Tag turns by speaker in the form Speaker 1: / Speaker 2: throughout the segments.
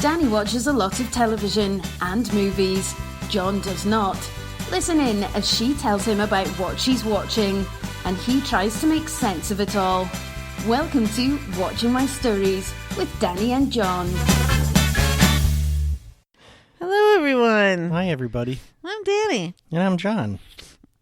Speaker 1: Danny watches a lot of television and movies. John does not. Listen in as she tells him about what she's watching, and he tries to make sense of it all. Welcome to Watching My Stories with Danny and John.
Speaker 2: Hello, everyone.
Speaker 3: Hi, everybody.
Speaker 2: I'm Danny.
Speaker 3: And I'm John.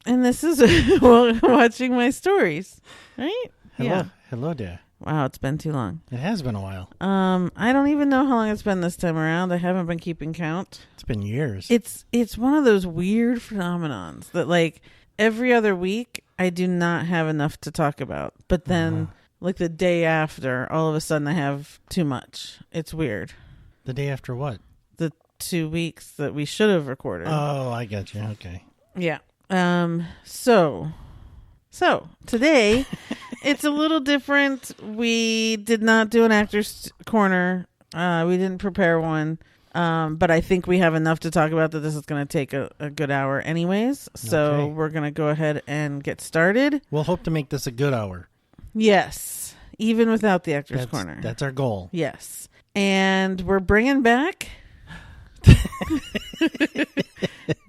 Speaker 2: And this is Watching My Stories, right?
Speaker 3: Hello.
Speaker 2: Yeah.
Speaker 3: Hello there.
Speaker 2: Wow, it's been too long.
Speaker 3: It has been a while.
Speaker 2: I don't even know how long it's been this time around. I haven't been keeping count.
Speaker 3: It's been years.
Speaker 2: It's one of those weird phenomenons that, like, every other week I do not have enough to talk about. But then, like, the day after, all of a sudden I have too much. It's weird.
Speaker 3: The day after what?
Speaker 2: The 2 weeks that we should have recorded.
Speaker 3: Oh, I get you. Okay.
Speaker 2: Yeah. So today it's a little different. We did not do an actor's corner. We didn't prepare one. But I think we have enough to talk about that this is going to take a good hour anyways. So
Speaker 3: Okay.
Speaker 2: We're going to go ahead and get started.
Speaker 3: We'll hope to make this a good hour.
Speaker 2: Yes. Even without the actor's corner.
Speaker 3: That's our goal.
Speaker 2: Yes. And we're bringing back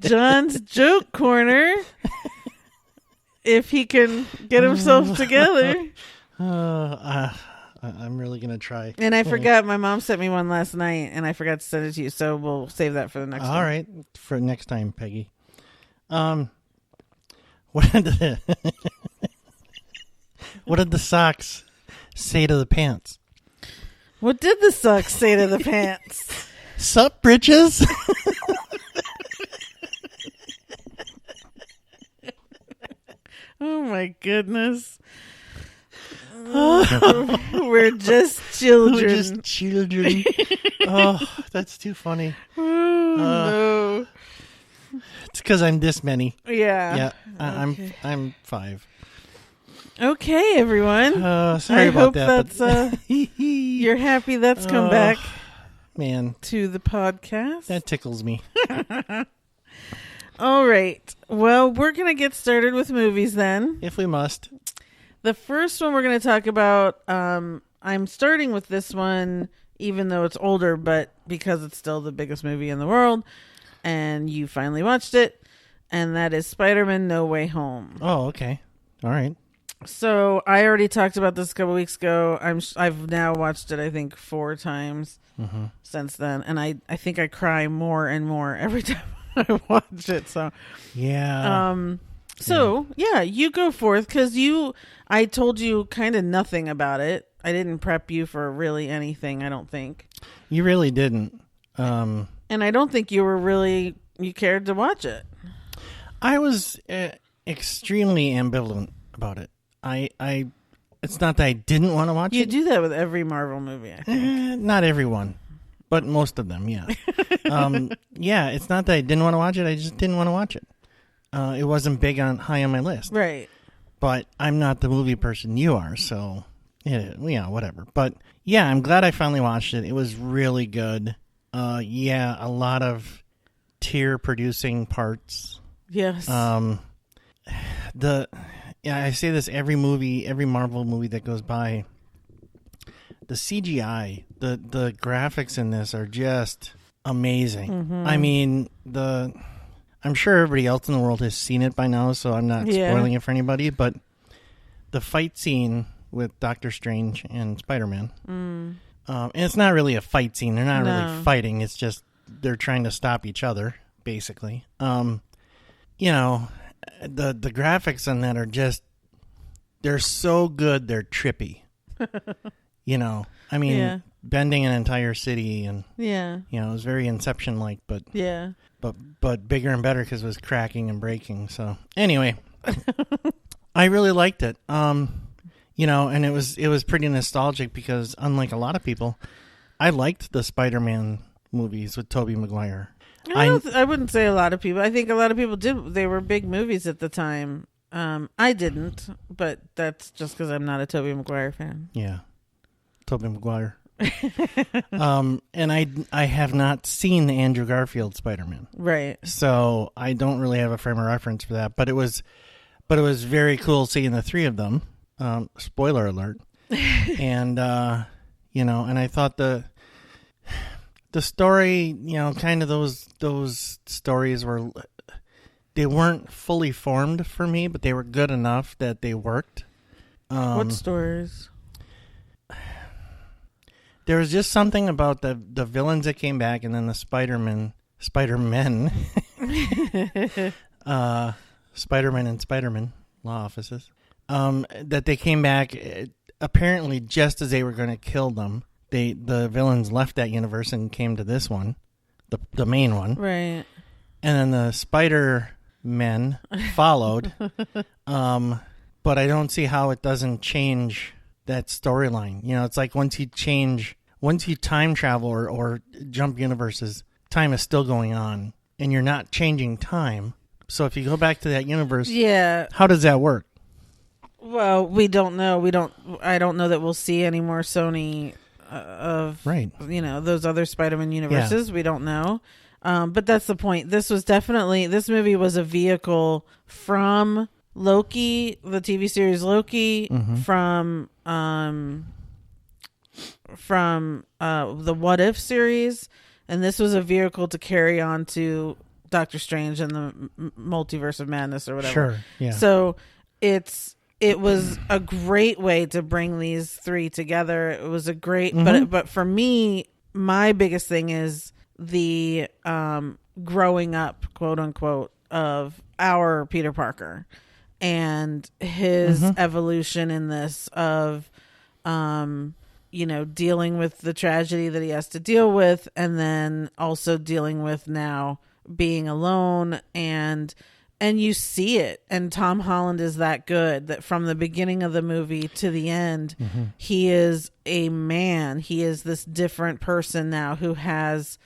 Speaker 2: John's joke corner. If he can get himself together.
Speaker 3: I'm really going to try.
Speaker 2: And I forgot, my mom sent me one last night, and I forgot to send it to you, so we'll save that for the next one.
Speaker 3: All right. For next time, Peggy. What did the socks say to the pants?
Speaker 2: What did the socks say to the pants?
Speaker 3: Sup, britches?
Speaker 2: Oh my goodness. We're just children.
Speaker 3: We're just children. Oh, that's too funny.
Speaker 2: Oh, no.
Speaker 3: It's because I'm this many.
Speaker 2: Yeah.
Speaker 3: Yeah,
Speaker 2: Okay.
Speaker 3: I'm 5.
Speaker 2: Okay, everyone.
Speaker 3: Sorry
Speaker 2: I
Speaker 3: about
Speaker 2: hope
Speaker 3: that.
Speaker 2: that's you're happy that's come back
Speaker 3: Man,
Speaker 2: to the podcast.
Speaker 3: that tickles me.
Speaker 2: All right. Well, we're going to get started with movies then.
Speaker 3: If we must.
Speaker 2: The first one we're going to talk about, I'm starting with this one, even though it's older, but because it's still the biggest movie in the world, and you finally watched it, and that is Spiderman No Way Home.
Speaker 3: Oh, okay. All right.
Speaker 2: So I already talked about this a couple weeks ago. I've now watched it, I think, 4 times since then, and I think I cry more and more every time I watch it. So
Speaker 3: Yeah.
Speaker 2: Yeah, you go forth, because I told you kind of nothing about it. I didn't prep you for really anything, I don't think.
Speaker 3: You really didn't.
Speaker 2: And I don't think you cared to watch it.
Speaker 3: I was extremely ambivalent about it. It's not that I didn't want to watch
Speaker 2: You
Speaker 3: it.
Speaker 2: do that with every Marvel movie, I think.
Speaker 3: Not everyone, but most of them, yeah. Yeah, it's not that I didn't want to watch it. I just didn't want to watch it. It wasn't high on my list.
Speaker 2: Right.
Speaker 3: But I'm not the movie person you are, so yeah, whatever. But yeah, I'm glad I finally watched it. It was really good. Yeah, a lot of tear-producing parts.
Speaker 2: Yes.
Speaker 3: I say this every Marvel movie that goes by. The CGI, the graphics in this are just amazing.
Speaker 2: Mm-hmm.
Speaker 3: I mean, I'm sure everybody else in the world has seen it by now, so I'm not spoiling it for anybody, but the fight scene with Doctor Strange and Spider-Man, and it's not really a fight scene. They're not really fighting. It's just they're trying to stop each other, basically. The graphics on that are just, they're so good, they're trippy. I mean, bending an entire city, and it was very Inception-like, but but bigger and better because it was cracking and breaking. So anyway, I really liked it. And it was pretty nostalgic because, unlike a lot of people, I liked the Spider-Man movies with Tobey Maguire.
Speaker 2: I wouldn't say a lot of people. I think a lot of people did. They were big movies at the time. I didn't, but that's just because I'm not a Tobey Maguire fan.
Speaker 3: Yeah, Tobey Maguire. And I have not seen the Andrew Garfield Spider-Man.
Speaker 2: Right.
Speaker 3: So I don't really have a frame of reference for that, but it was very cool seeing the 3 of them. Spoiler alert. And and I thought the the story, kind of those stories they weren't fully formed for me, but they were good enough that they worked.
Speaker 2: What stories?
Speaker 3: There was just something about the villains that came back, and then the Spider-Men, Spiderman and Spiderman law offices, that they came back apparently just as they were going to kill them. The villains left that universe and came to this one, the main one.
Speaker 2: Right.
Speaker 3: And then the Spider-Men followed. But I don't see how it doesn't change that storyline. It's like once you time travel or jump universes, time is still going on, and you're not changing time. So if you go back to that universe, how does that work?
Speaker 2: Well, we don't know. I don't know that we'll see any more Sony of those other Spider-Man universes. Yeah. We don't know. But that's the point. This movie was a vehicle from Loki, the TV series Loki, from the What If series, and this was a vehicle to carry on to Doctor Strange and the Multiverse of Madness or whatever.
Speaker 3: Sure, yeah.
Speaker 2: So it was a great way to bring these three together. It was a great, but for me, my biggest thing is the growing up, quote unquote, of our Peter Parker and his evolution in this of, dealing with the tragedy that he has to deal with, and then also dealing with now being alone, and you see it. And Tom Holland is that good that from the beginning of the movie to the end, he is a man. He is this different person now who has,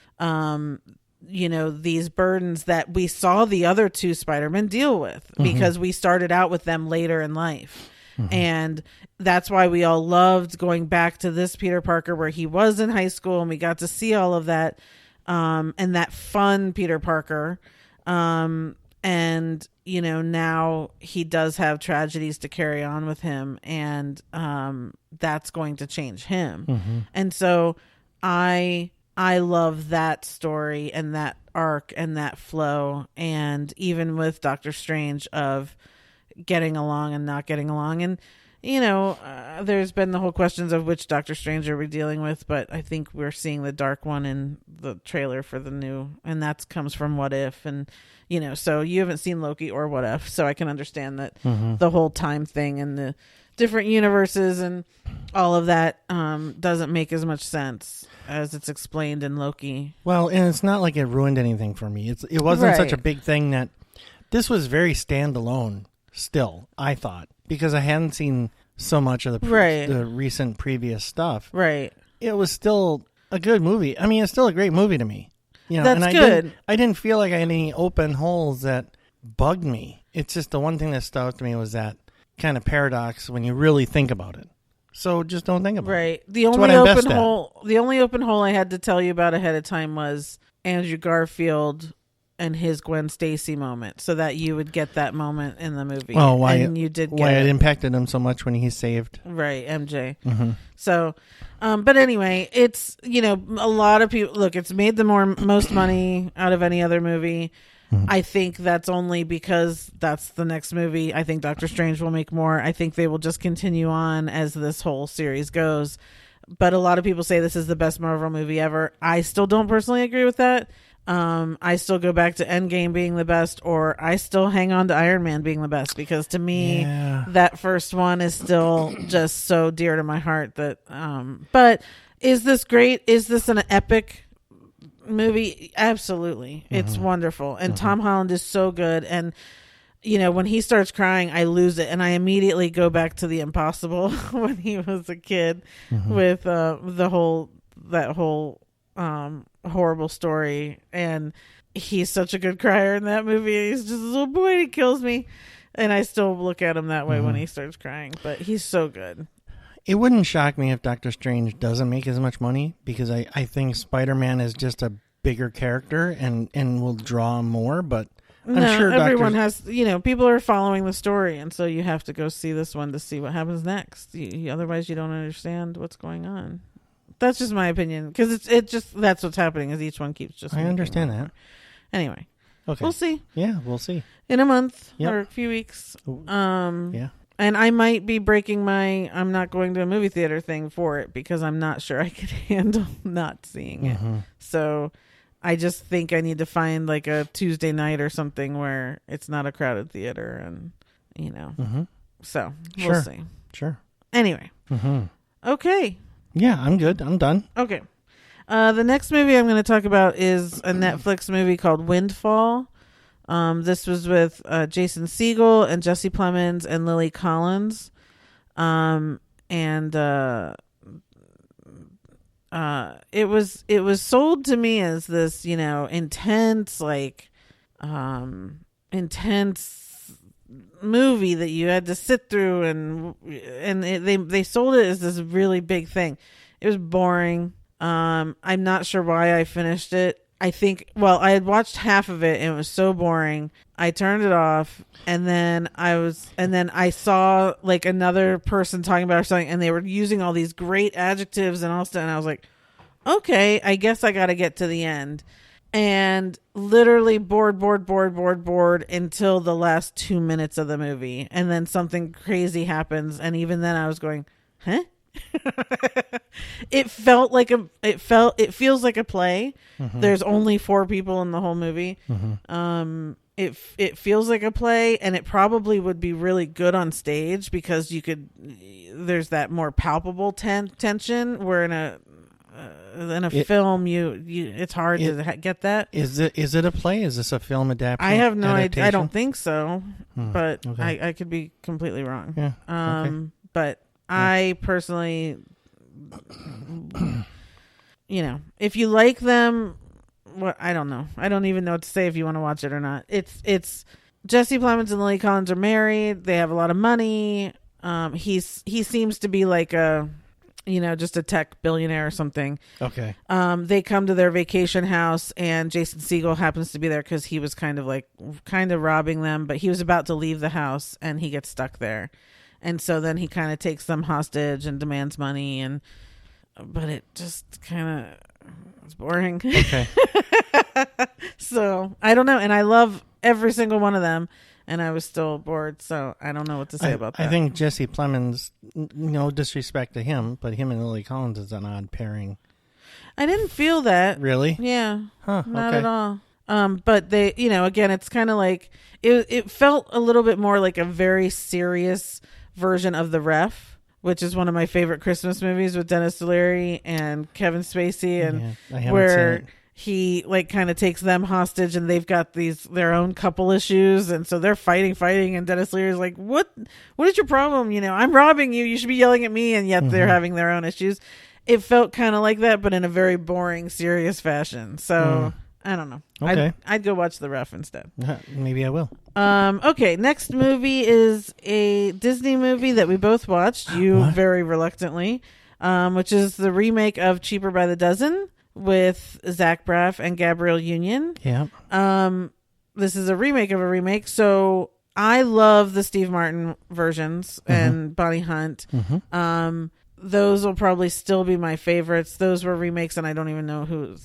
Speaker 2: these burdens that we saw the other two Spider-Men deal with because we started out with them later in life. And that's why we all loved going back to this Peter Parker where he was in high school, and we got to see all of that, and that fun Peter Parker. And, now he does have tragedies to carry on with him, and that's going to change him. And so I love that story and that arc and that flow, and even with Doctor Strange of getting along and not getting along. And, there's been the whole questions of which Doctor Strange are we dealing with, but I think we're seeing the dark one in the trailer for the new, and that comes from What If. And, so you haven't seen Loki or What If, so I can understand that the whole time thing and the different universes and all of that doesn't make as much sense as it's explained in Loki.
Speaker 3: Well, and it's not like it ruined anything for me. It wasn't such a big thing that this was very standalone still, I thought, because I hadn't seen so much of the recent previous stuff.
Speaker 2: Right.
Speaker 3: It was still a good movie. I mean, it's still a great movie to me.
Speaker 2: That's
Speaker 3: and
Speaker 2: good.
Speaker 3: I didn't feel like I had any open holes that bugged me. It's just the one thing that stuck to me was that kind of paradox when you really think about it. So just don't think about it.
Speaker 2: Right. The only open hole I had to tell you about ahead of time was Andrew Garfield and his Gwen Stacy moment, so that you would get that moment in the movie.
Speaker 3: Oh, why it impacted him so much when he saved
Speaker 2: MJ. So, but anyway, it's a lot of people look. It's made the most money out of any other movie. I think that's only because that's the next movie. I think Doctor Strange will make more. I think they will just continue on as this whole series goes. But a lot of people say this is the best Marvel movie ever. I still don't personally agree with that. I still go back to Endgame being the best, or I still hang on to Iron Man being the best, because to me, that first one is still just so dear to my heart that, but is this great? Is this an epic movie? Absolutely. It's wonderful. And Tom Holland is so good. And, when he starts crying, I lose it. And I immediately go back to The Impossible when he was a kid with, that whole, horrible story, and he's such a good crier in that movie. He's just a little boy, he kills me, and I still look at him that way when he starts crying, but he's so good.
Speaker 3: It wouldn't shock me if Doctor Strange doesn't make as much money, because I think Spider-Man is just a bigger character and will draw more, but I'm sure
Speaker 2: everyone has, people are following the story, and so you have to go see this one to see what happens next. Otherwise you don't understand what's going on. That's just my opinion because that's what's happening is each one keeps just.
Speaker 3: I understand that.
Speaker 2: Anyway,
Speaker 3: okay,
Speaker 2: we'll see.
Speaker 3: Yeah, we'll see
Speaker 2: in a month or a few weeks. Yeah. And I might be breaking my I'm not going to a movie theater thing for it because I'm not sure I could handle not seeing it. So I just think I need to find like a Tuesday night or something where it's not a crowded theater and, so we'll see.
Speaker 3: Sure.
Speaker 2: Anyway. Okay.
Speaker 3: Yeah, I'm good. I'm done.
Speaker 2: Okay. The next movie I'm going to talk about is a Netflix movie called Windfall. This was with Jason Segel and Jesse Plemons and Lily Collins. It was sold to me as this, intense, intense movie that you had to sit through and they sold it as this really big thing. It was boring. I'm not sure why I finished it. I I had watched half of it and it was so boring. I turned it off and then I saw like another person talking about something and they were using all these great adjectives and all stuff. And I was like, okay, I guess I got to get to the end. And literally bored until the last 2 minutes of the movie. And then something crazy happens. And even then I was going, huh? It feels like a play. There's only 4 people in the whole movie. It feels like a play, and it probably would be really good on stage because there's that more palpable tension where in a film it's hard to get that.
Speaker 3: Is it a play? Is this a film adaptation?
Speaker 2: I have no idea. I don't think so, but okay. I could be completely wrong.
Speaker 3: Yeah. Okay.
Speaker 2: But I personally, if you like them, I don't know. I don't even know what to say if you want to watch it or not. It's Jesse Plemons and Lily Collins are married. They have a lot of money. He seems to be like a, just a tech billionaire or something.
Speaker 3: Okay.
Speaker 2: They come to their vacation house and Jason Segel happens to be there because he was kind of robbing them, but he was about to leave the house and he gets stuck there. And so then he kind of takes them hostage and demands money, but it just kind of is boring.
Speaker 3: Okay.
Speaker 2: So I don't know. And I love every single one of them, and I was still bored. So I don't know what to say about that.
Speaker 3: I think Jesse Plemons, no disrespect to him, but him and Lily Collins is an odd pairing.
Speaker 2: I didn't feel that.
Speaker 3: Really?
Speaker 2: Yeah.
Speaker 3: Huh.
Speaker 2: Not at all. But they, again, it's kind of like it felt a little bit more like a very serious version of The Ref, which is one of my favorite Christmas movies with Dennis Leary and Kevin Spacey, and where he kind of takes them hostage and they've got their own couple issues, and so they're fighting, and Dennis Leary's like, what is your problem? I'm robbing you should be yelling at me, and yet they're having their own issues. It felt kind of like that, but in a very boring, serious fashion. So I don't know.
Speaker 3: Okay.
Speaker 2: I'd go watch The Ref instead.
Speaker 3: Maybe I will.
Speaker 2: Okay, next movie is a Disney movie that we both watched, very reluctantly, which is the remake of Cheaper by the Dozen with Zach Braff and Gabrielle Union.
Speaker 3: Yeah.
Speaker 2: This is a remake of a remake, so I love the Steve Martin versions and Bonnie Hunt. Those will probably still be my favorites. Those were remakes, and I don't even know who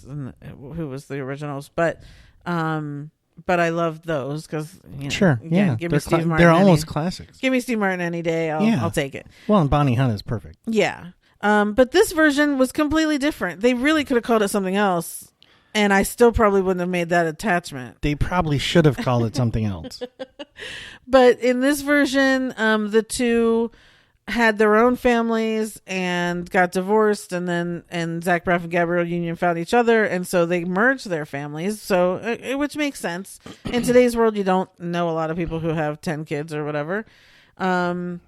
Speaker 2: was the originals, but I love those because
Speaker 3: sure,
Speaker 2: again, give me Steve Martin.
Speaker 3: They're almost classics.
Speaker 2: Give me Steve Martin any day. I'll take it.
Speaker 3: Well, and Bonnie Hunt is perfect.
Speaker 2: Yeah, but this version was completely different. They really could have called it something else, and I still probably wouldn't have made that attachment.
Speaker 3: They probably should have called it something else.
Speaker 2: But in this version, the two had their own families and got divorced, and Zach Braff and Gabrielle Union found each other, and so they merged their families, so which makes sense. In today's world, you don't know a lot of people who have 10 kids or whatever.
Speaker 3: Thankfully.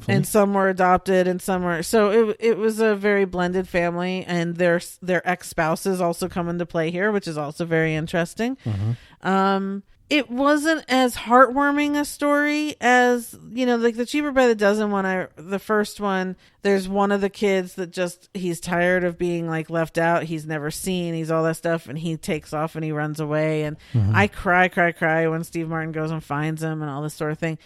Speaker 2: And some were adopted and some were, so it was a very blended family, and their ex-spouses also come into play here, which is also very interesting. It wasn't as heartwarming a story as, like the Cheaper by the Dozen one. The first one, there's one of the kids that he's tired of being left out. He's never seen, he's all that stuff. And he takes off and he runs away. And I cry when Steve Martin goes and finds him and all this sort of thing.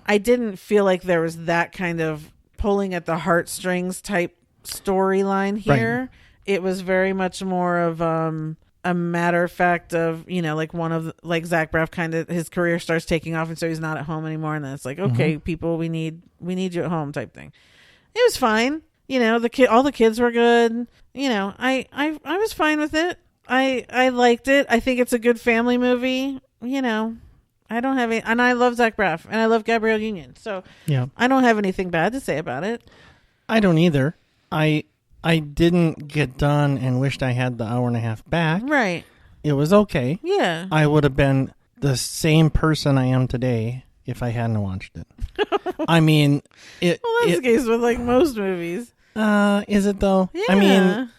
Speaker 2: I didn't feel like there was that kind of pulling at the heartstrings type storyline here. it was very much more of a matter of fact of, like one of like Zach Braff kind of his career starts taking off, and so he's not at home anymore, and then it's like, okay, people, we need you at home type thing. It was fine. All the kids were good. I was fine with it. I liked it. I think it's a good family movie. I don't have any, and I love Zach Braff and I love Gabrielle Union. So yeah, I don't have anything bad to say about it.
Speaker 3: I don't either. I didn't get done and wished I had the hour and a half back.
Speaker 2: Right.
Speaker 3: It was okay.
Speaker 2: Yeah.
Speaker 3: I would have been the same person I am today if I hadn't watched it. I mean,
Speaker 2: well, that's the case with like most movies.
Speaker 3: Is it though?
Speaker 2: Yeah.
Speaker 3: I mean,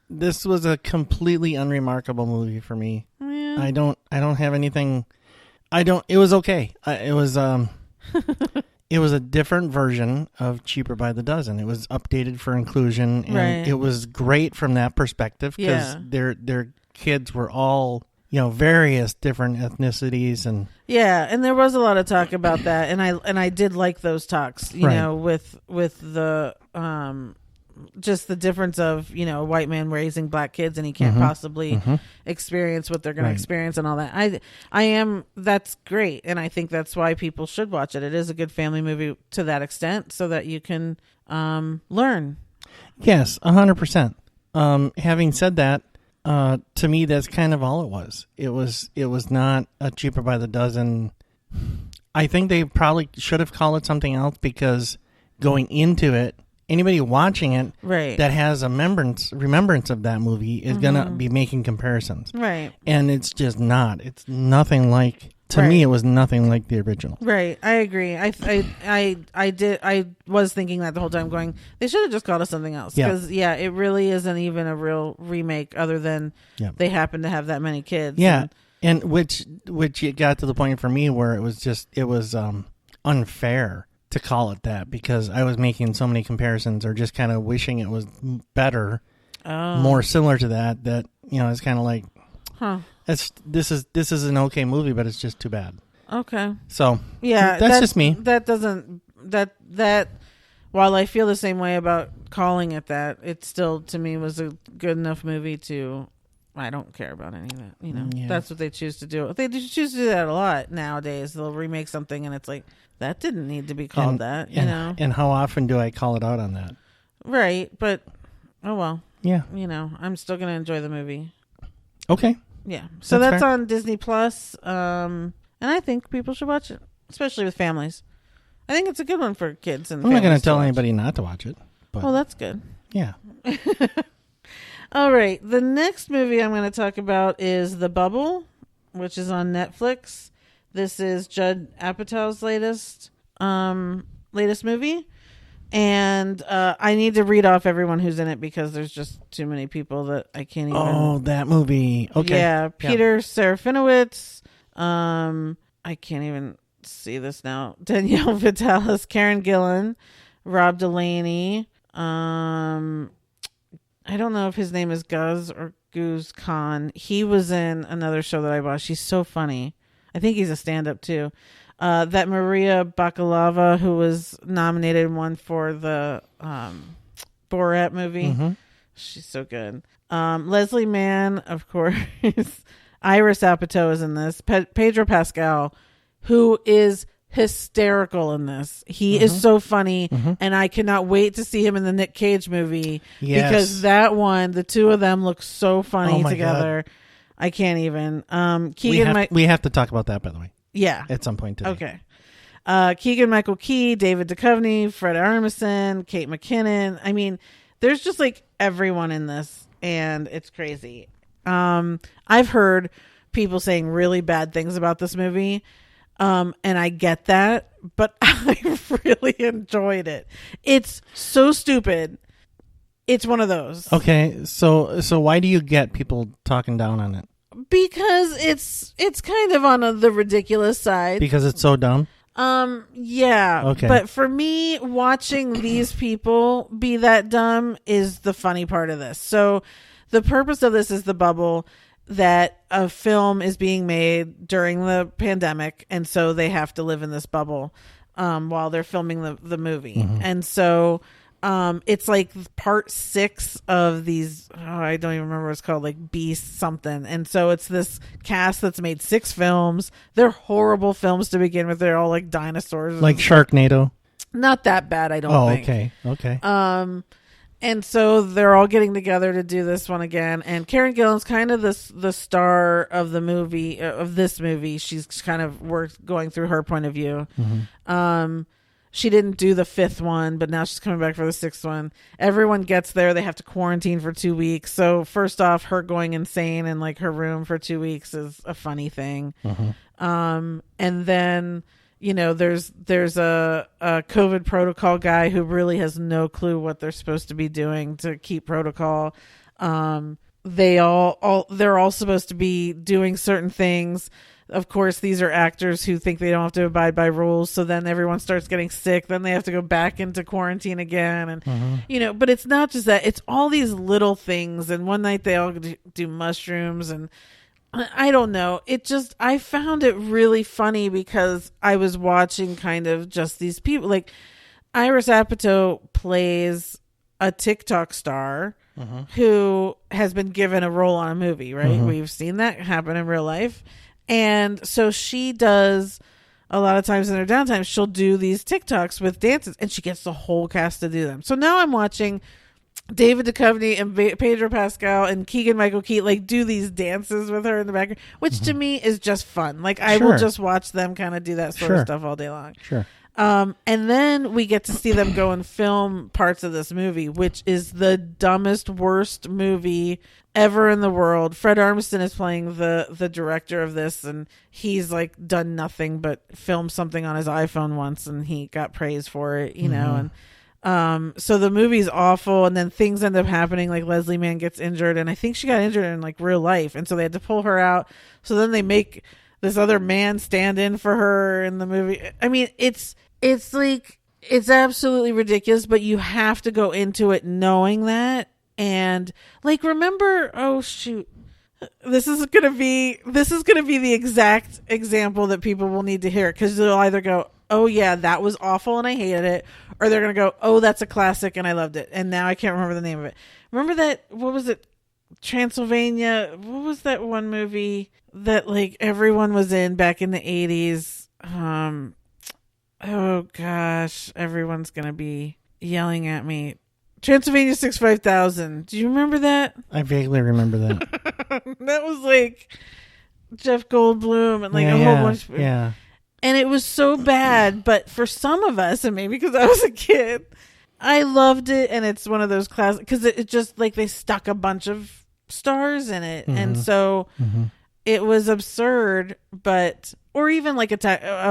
Speaker 3: this was a completely unremarkable movie for me. Yeah. I don't have anything. It was okay. It was it was a different version of Cheaper by the Dozen. It was updated for inclusion, and it was great from that perspective because their kids were all, various different ethnicities, and
Speaker 2: and there was a lot of talk about that, and I did like those talks, you know, with the just the difference of, a white man raising black kids, and he can't possibly experience what they're going to experience and all that. That's great. And I think that's why people should watch it. It is a good family movie to that extent, so that you can learn.
Speaker 3: Yes, 100%. Having said that, to me, that's kind of all it was. It was not a Cheaper by the Dozen. I think they probably should have called it something else, because going into it, anybody watching it that has a remembrance of that movie is going to be making comparisons.
Speaker 2: Right.
Speaker 3: And it's just not. It's nothing like, to me, it was nothing like the original.
Speaker 2: Right. I agree. I was thinking that the whole time, going, they should have just called it something else. Because, it really isn't even a real remake, other than they happen to have that many kids.
Speaker 3: Yeah. And which it got to the point for me where it was unfair to call it that, because I was making so many comparisons, or just kind of wishing it was better, more similar to that, it's kind of like, this is an okay movie, but it's just too bad.
Speaker 2: Okay.
Speaker 3: So that's just me.
Speaker 2: That doesn't, that while I feel the same way about calling it that, it still, to me, was a good enough movie to, I don't care about any of that. That's what they choose to do. They choose to do that a lot nowadays. They'll remake something and it's like, that didn't need to be called that,
Speaker 3: And how often do I call it out on that?
Speaker 2: Right, but, oh well.
Speaker 3: Yeah.
Speaker 2: I'm still going to enjoy the movie.
Speaker 3: Okay.
Speaker 2: Yeah. So that's on Disney Plus, and I think people should watch it, especially with families. I think it's a good one for kids and families.
Speaker 3: I'm not going to tell anybody not to watch it. But
Speaker 2: well, that's good.
Speaker 3: Yeah.
Speaker 2: All right. The next movie I'm going to talk about is The Bubble, which is on Netflix. This is Judd Apatow's latest movie. And I need to read off everyone who's in it, because there's just too many people that I can't even...
Speaker 3: Oh, that movie. Okay.
Speaker 2: Yeah. Peter Serafinowicz. I can't even see this now. Danielle Vitalis, Karen Gillan, Rob Delaney. I don't know if his name is Guz or Guz Khan. He was in another show that I watched. He's so funny. I think he's a stand-up too. That Maria Bakalova, who was nominated and won for the Borat movie. She's so good. Leslie Mann, of course. Iris Apatow is in this. Pedro Pascal, who is hysterical in this. He is so funny, and I cannot wait to see him in the Nick Cage movie.
Speaker 3: Yes.
Speaker 2: Because that one, the two of them look so funny together. God. I can't even.
Speaker 3: We have to talk about that, by the way.
Speaker 2: Yeah.
Speaker 3: At some point today.
Speaker 2: Okay. Keegan-Michael Key, David Duchovny, Fred Armisen, Kate McKinnon. I mean, there's just like everyone in this, and it's crazy. I've heard people saying really bad things about this movie, and I get that, but I really enjoyed it. It's so stupid. It's one of those.
Speaker 3: Okay, so why do you get people talking down on it?
Speaker 2: Because it's kind of on the ridiculous side.
Speaker 3: Because it's so dumb?
Speaker 2: Yeah.
Speaker 3: Okay.
Speaker 2: But for me, watching these people be that dumb is the funny part of this. So the purpose of this is The Bubble, that a film is being made during the pandemic, and so they have to live in this bubble while they're filming the movie. And so It's like part 6 of these, I don't even remember what it's called, like Beast something. And so it's this cast that's made 6 films. They're horrible films to begin with. They're all like dinosaurs.
Speaker 3: Like Sharknado?
Speaker 2: Not that bad, I don't think.
Speaker 3: Okay.
Speaker 2: And so they're all getting together to do this one again. And Karen Gillan's kind of the star of the movie, of this movie. She's kind of going through her point of view.
Speaker 3: Mm-hmm.
Speaker 2: She didn't do the 5th one, but now she's coming back for the 6th one. Everyone gets there. They have to quarantine for 2 weeks. So first off, her going insane in like her room for 2 weeks is a funny thing.
Speaker 3: Mm-hmm.
Speaker 2: And then, you know, there's a COVID protocol guy who really has no clue what they're supposed to be doing to keep protocol. They're all supposed to be doing certain things. Of course, these are actors who think they don't have to abide by rules. So then everyone starts getting sick. Then they have to go back into quarantine again. And, you know, but it's not just that. It's all these little things. And one night they all do mushrooms. And I don't know. I found it really funny because I was watching kind of just these people. Like Iris Apatow plays a TikTok star who has been given a role on a movie, right? We've seen that happen in real life. And so she does, a lot of times in her downtime, she'll do these TikToks with dances, and she gets the whole cast to do them. So now I'm watching David Duchovny and Pedro Pascal and Keegan-Michael Key like do these dances with her in the background, which to me is just fun. Like I will just watch them kind of do that sort of stuff all day long. And then we get to see them go and film parts of this movie, which is the dumbest, worst movie ever in the world. Fred Armisen is playing the director of this, and he's like done nothing but film something on his iPhone once, and he got praise for it, you know. And so the movie's awful, and then things end up happening. Like Leslie Mann gets injured, and I think she got injured in like real life, and so they had to pull her out. So then they make this other man stand in for her in the movie. I mean, it's like, it's absolutely ridiculous, but you have to go into it knowing that. And like, remember, oh shoot, this is going to be the exact example that people will need to hear, because they'll either go, oh yeah, that was awful and I hated it, or they're going to go, oh, that's a classic and I loved it. And now I can't remember the name of it. Remember that, what was it? Transylvania. What was that one movie that like everyone was in back in the 80s? Oh gosh, everyone's going to be yelling at me. Transylvania 65000. Do you remember that?
Speaker 3: I vaguely remember that.
Speaker 2: That was like Jeff Goldblum and like a whole bunch of, and it was so bad, but for some of us, and maybe because I was a kid, I loved it. And it's one of those classics because it just like they stuck a bunch of stars in it, and so it was absurd. But or even like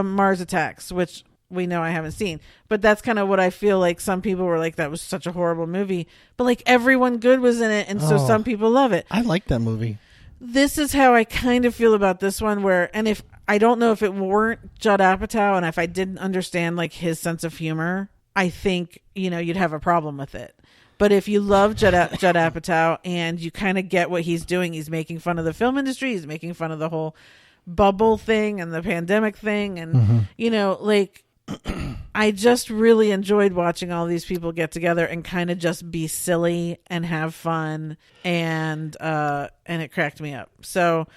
Speaker 2: Mars Attacks, which we know I haven't seen, but that's kind of what I feel like. Some people were like, that was such a horrible movie, but like everyone good was in it, and so some people love it.
Speaker 3: I like that movie.
Speaker 2: This is how I kind of feel about this one, where, and if I don't know, if it weren't Judd Apatow and if I didn't understand like his sense of humor, I think, you know, you'd have a problem with it. But if you love Judd Apatow and you kind of get what he's doing, he's making fun of the film industry, he's making fun of the whole bubble thing and the pandemic thing, and you know, like, I just really enjoyed watching all these people get together and kind of just be silly and have fun, and it cracked me up. So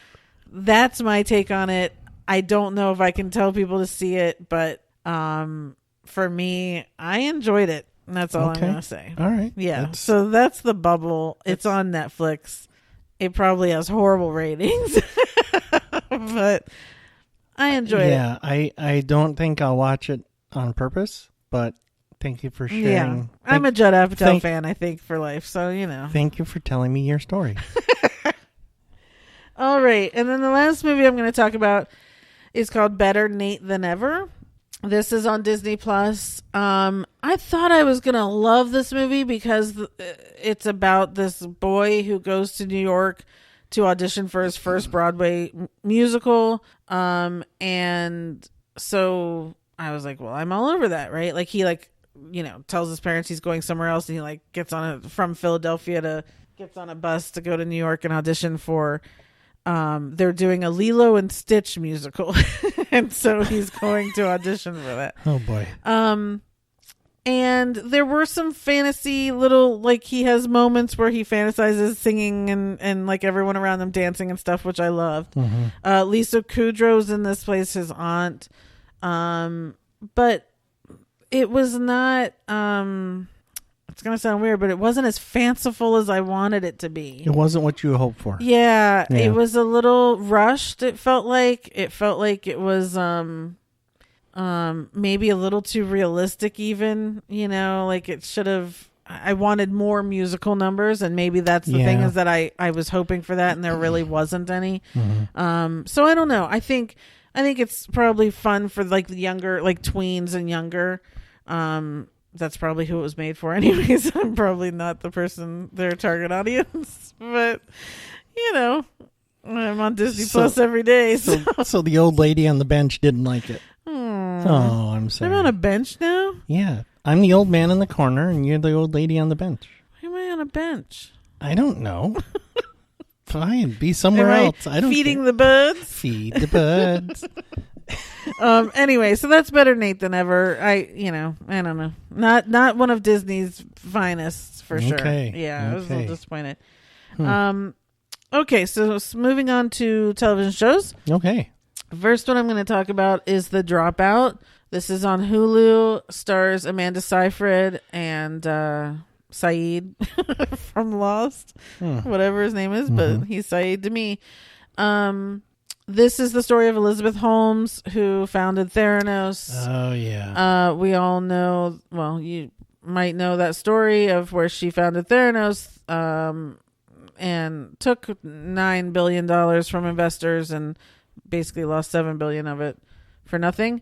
Speaker 2: that's my take on it. I don't know if I can tell people to see it, but for me, I enjoyed it. And that's all I'm going to say.
Speaker 3: All right.
Speaker 2: Yeah. So that's The Bubble. It's on Netflix. It probably has horrible ratings, but I enjoy it.
Speaker 3: Yeah, I don't think I'll watch it on purpose, but thank you for sharing.
Speaker 2: Yeah, I'm a Judd Apatow fan, I think, for life. So, you know.
Speaker 3: Thank you for telling me your story.
Speaker 2: All right. And then the last movie I'm going to talk about is called Better Nate Than Ever. This is on Disney Plus. I thought I was going to love this movie because it's about this boy who goes to New York to audition for his first Broadway musical. And so I was like, well, I'm all over that, right? Like he tells his parents he's going somewhere else, and he gets from Philadelphia gets on a bus to go to New York and audition for, they're doing a Lilo and Stitch musical. And so he's going to audition for that.
Speaker 3: Oh boy.
Speaker 2: And there were some fantasy little, like, he has moments where he fantasizes singing and like everyone around him dancing and stuff, which I loved. Lisa Kudrow's in this, plays his aunt. But it was not, it's going to sound weird, but it wasn't as fanciful as I wanted it to be.
Speaker 3: It wasn't what you hoped for.
Speaker 2: Yeah, it was a little rushed. It felt like it was, maybe a little too realistic even, like it should have. I wanted more musical numbers, and maybe that's the thing, is that I was hoping for that and there really wasn't any. So I don't know. I think it's probably fun for like the younger, like tweens and younger. That's probably who it was made for anyways. I'm probably not the person, their target audience, but I'm on Disney Plus every day.
Speaker 3: So the old lady on the bench didn't like it. Oh, I'm sorry.
Speaker 2: I'm on a bench now?
Speaker 3: Yeah. I'm the old man in the corner, and you're the old lady on the bench.
Speaker 2: Why am I on a bench?
Speaker 3: I don't know. Fine. Be somewhere else. I don't
Speaker 2: feeding
Speaker 3: care.
Speaker 2: The birds?
Speaker 3: Feed the birds.
Speaker 2: Anyway, so that's better Nate than ever. I don't know. Not one of Disney's finest, for sure. Yeah, I was a little disappointed. Okay, so moving on to television shows.
Speaker 3: Okay.
Speaker 2: First one I'm going to talk about is The Dropout. This is on Hulu, stars Amanda Seyfried and Saeed from Lost, whatever his name is, but he's Saeed to me. This is the story of Elizabeth Holmes, who founded Theranos.
Speaker 3: Oh, yeah.
Speaker 2: We all know, well, you might know that story of where she founded Theranos and took $9 billion from investors and basically lost $7 billion of it for nothing.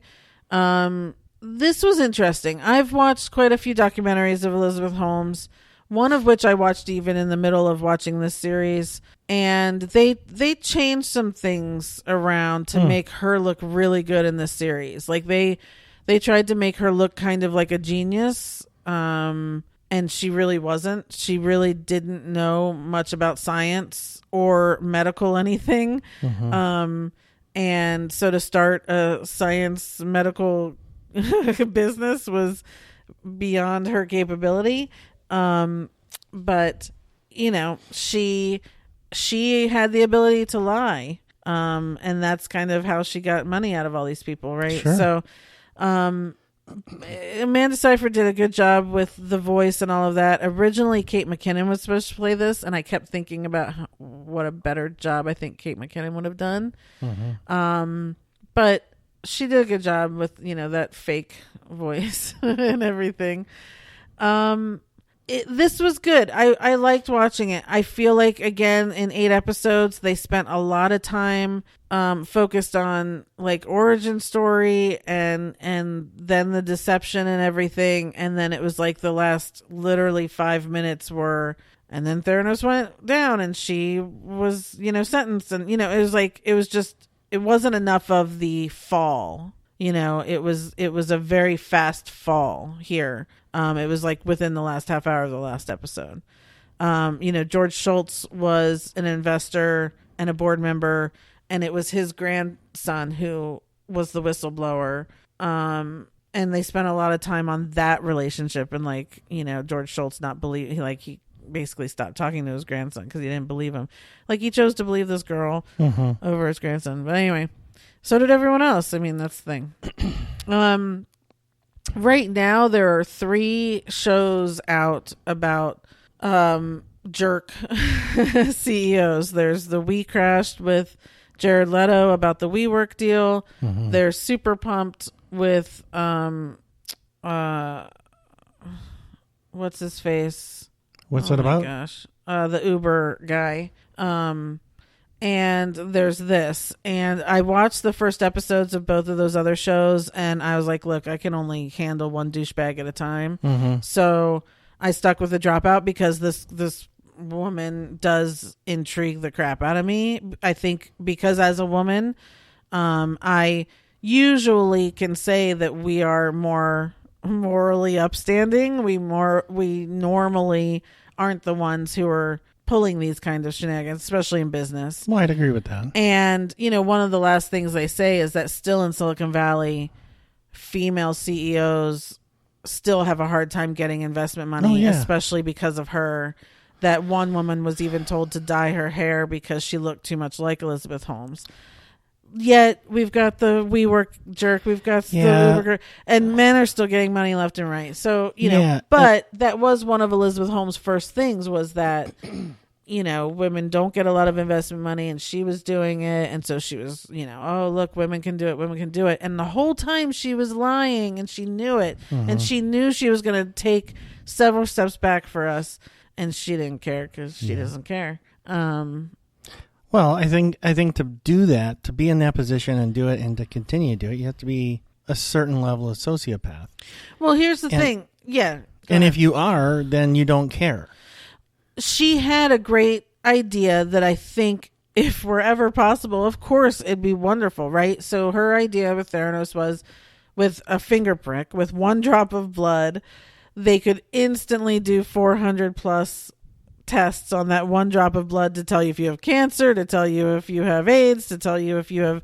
Speaker 2: This was interesting. I've watched quite a few documentaries of Elizabeth Holmes, one of which I watched even in the middle of watching this series, and they changed some things around to make her look really good in this series. Like they tried to make her look kind of like a genius, and she really wasn't. She really didn't know much about science or medical anything. And so to start a science medical business was beyond her capability. But she had the ability to lie. And that's kind of how she got money out of all these people, right?
Speaker 3: Sure.
Speaker 2: So, Amanda Seyfried did a good job with the voice and all of that. Originally, Kate McKinnon was supposed to play this, and I kept thinking about what a better job I think Kate McKinnon would have done. But she did a good job with, that fake voice and everything. This was good. I liked watching it. I feel like, again, in 8 episodes, they spent a lot of time focused on like origin story and then the deception and everything. And then it was like the last literally 5 minutes were, and then Theranos went down and she was, sentenced. And, it wasn't enough of the fall. It was a very fast fall here. It was like within the last half hour of the last episode. George Schultz was an investor and a board member, and it was his grandson who was the whistleblower. And they spent a lot of time on that relationship, and George Schultz not believe, he basically stopped talking to his grandson because he didn't believe him. Like, he chose to believe this girl over his grandson. But anyway, so did everyone else. I mean, that's the thing. Right now, there are 3 shows out about jerk CEOs. There's the We Crashed with Jared Leto about the WeWork deal. There's Super Pumped with what's his face?
Speaker 3: What's that about?
Speaker 2: Oh my gosh, the Uber guy. And there's this, and I watched the first episodes of both of those other shows, and I was like, look, I can only handle one douchebag at a time. So I stuck with The Dropout because this woman does intrigue the crap out of me. I think because as a woman, I usually can say that we are more morally upstanding. We normally aren't the ones who are pulling these kinds of shenanigans, especially in business.
Speaker 3: Well, I'd agree with that.
Speaker 2: And, one of the last things they say is that still in Silicon Valley, female CEOs still have a hard time getting investment money, especially because of her. That one woman was even told to dye her hair because she looked too much like Elizabeth Holmes. Yet we've got the WeWork jerk, we've got the Uber, and men are still getting money left and right. So, you know, but that was one of Elizabeth Holmes' first things, was that, you know, women don't get a lot of investment money, and she was doing it. And so she was, you know, oh, look, women can do it. Women can do it. And the whole time she was lying, and she knew it. And she knew she was going to take several steps back for us. And she didn't care because she doesn't care.
Speaker 3: Well, I think to do that, to be in that position and do it, and to continue to do it, you have to be a certain level of sociopath.
Speaker 2: Well, here's the thing. Yeah.
Speaker 3: And if you are, then you don't care.
Speaker 2: She had a great idea that I think, if were ever possible, of course, it'd be wonderful, right? So her idea with Theranos was, with a finger prick, with one drop of blood, they could instantly do 400 plus tests on that one drop of blood to tell you if you have cancer, to tell you if you have AIDS, to tell you if you have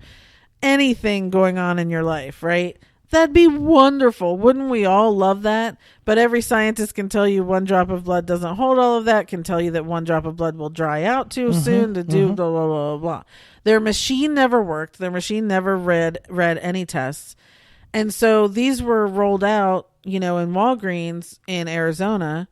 Speaker 2: anything going on in your life, right? That'd be wonderful. Wouldn't we all love that? But every scientist can tell you one drop of blood doesn't hold all of that, can tell you that one drop of blood will dry out too soon to do blah, blah, blah, blah. Their machine never worked. Their machine never read any tests. And so these were rolled out, you know, in Walgreens in Arizona,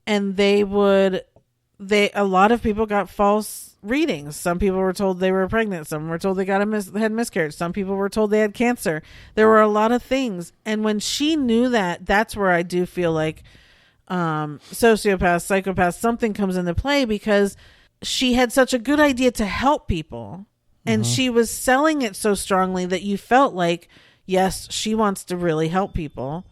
Speaker 2: and a lot of people got false readings. Some people were told they were pregnant. Some were told they had miscarriage. Some people were told they had cancer. There were a lot of things. And when she knew that, that's where I do feel like sociopath, psychopath, something comes into play, because she had such a good idea to help people. And she was selling it so strongly that you felt like, yes, she wants to really help people.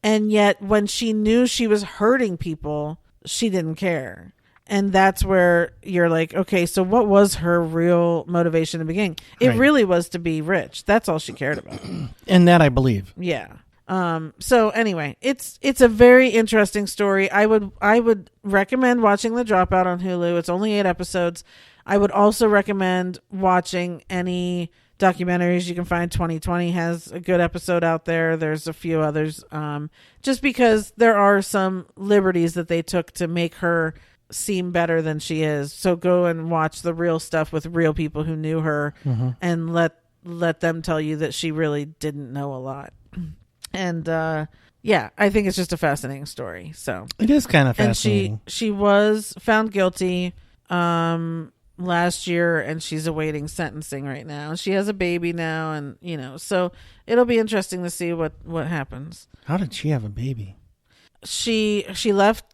Speaker 2: And yet when she knew she was hurting people, she didn't care. And that's where you're like, okay, so what was her real motivation in the beginning? It really was to be rich. That's all she cared about.
Speaker 3: And that I believe.
Speaker 2: Yeah. So anyway, it's a very interesting story. I would recommend watching The Dropout on Hulu. It's only 8 episodes. I would also recommend watching any documentaries you can find. 2020 has a good episode out there. There's a few others, just because there are some liberties that they took to make her seem better than she is. So go and watch the real stuff with real people who knew her, and let them tell you that she really didn't know a lot. And yeah, I think it's just a fascinating story. So
Speaker 3: it is kind of fascinating.
Speaker 2: And she was found guilty last year, and she's awaiting sentencing right now. She has a baby now, and you know, so it'll be interesting to see what happens.
Speaker 3: How did she have a baby?
Speaker 2: She left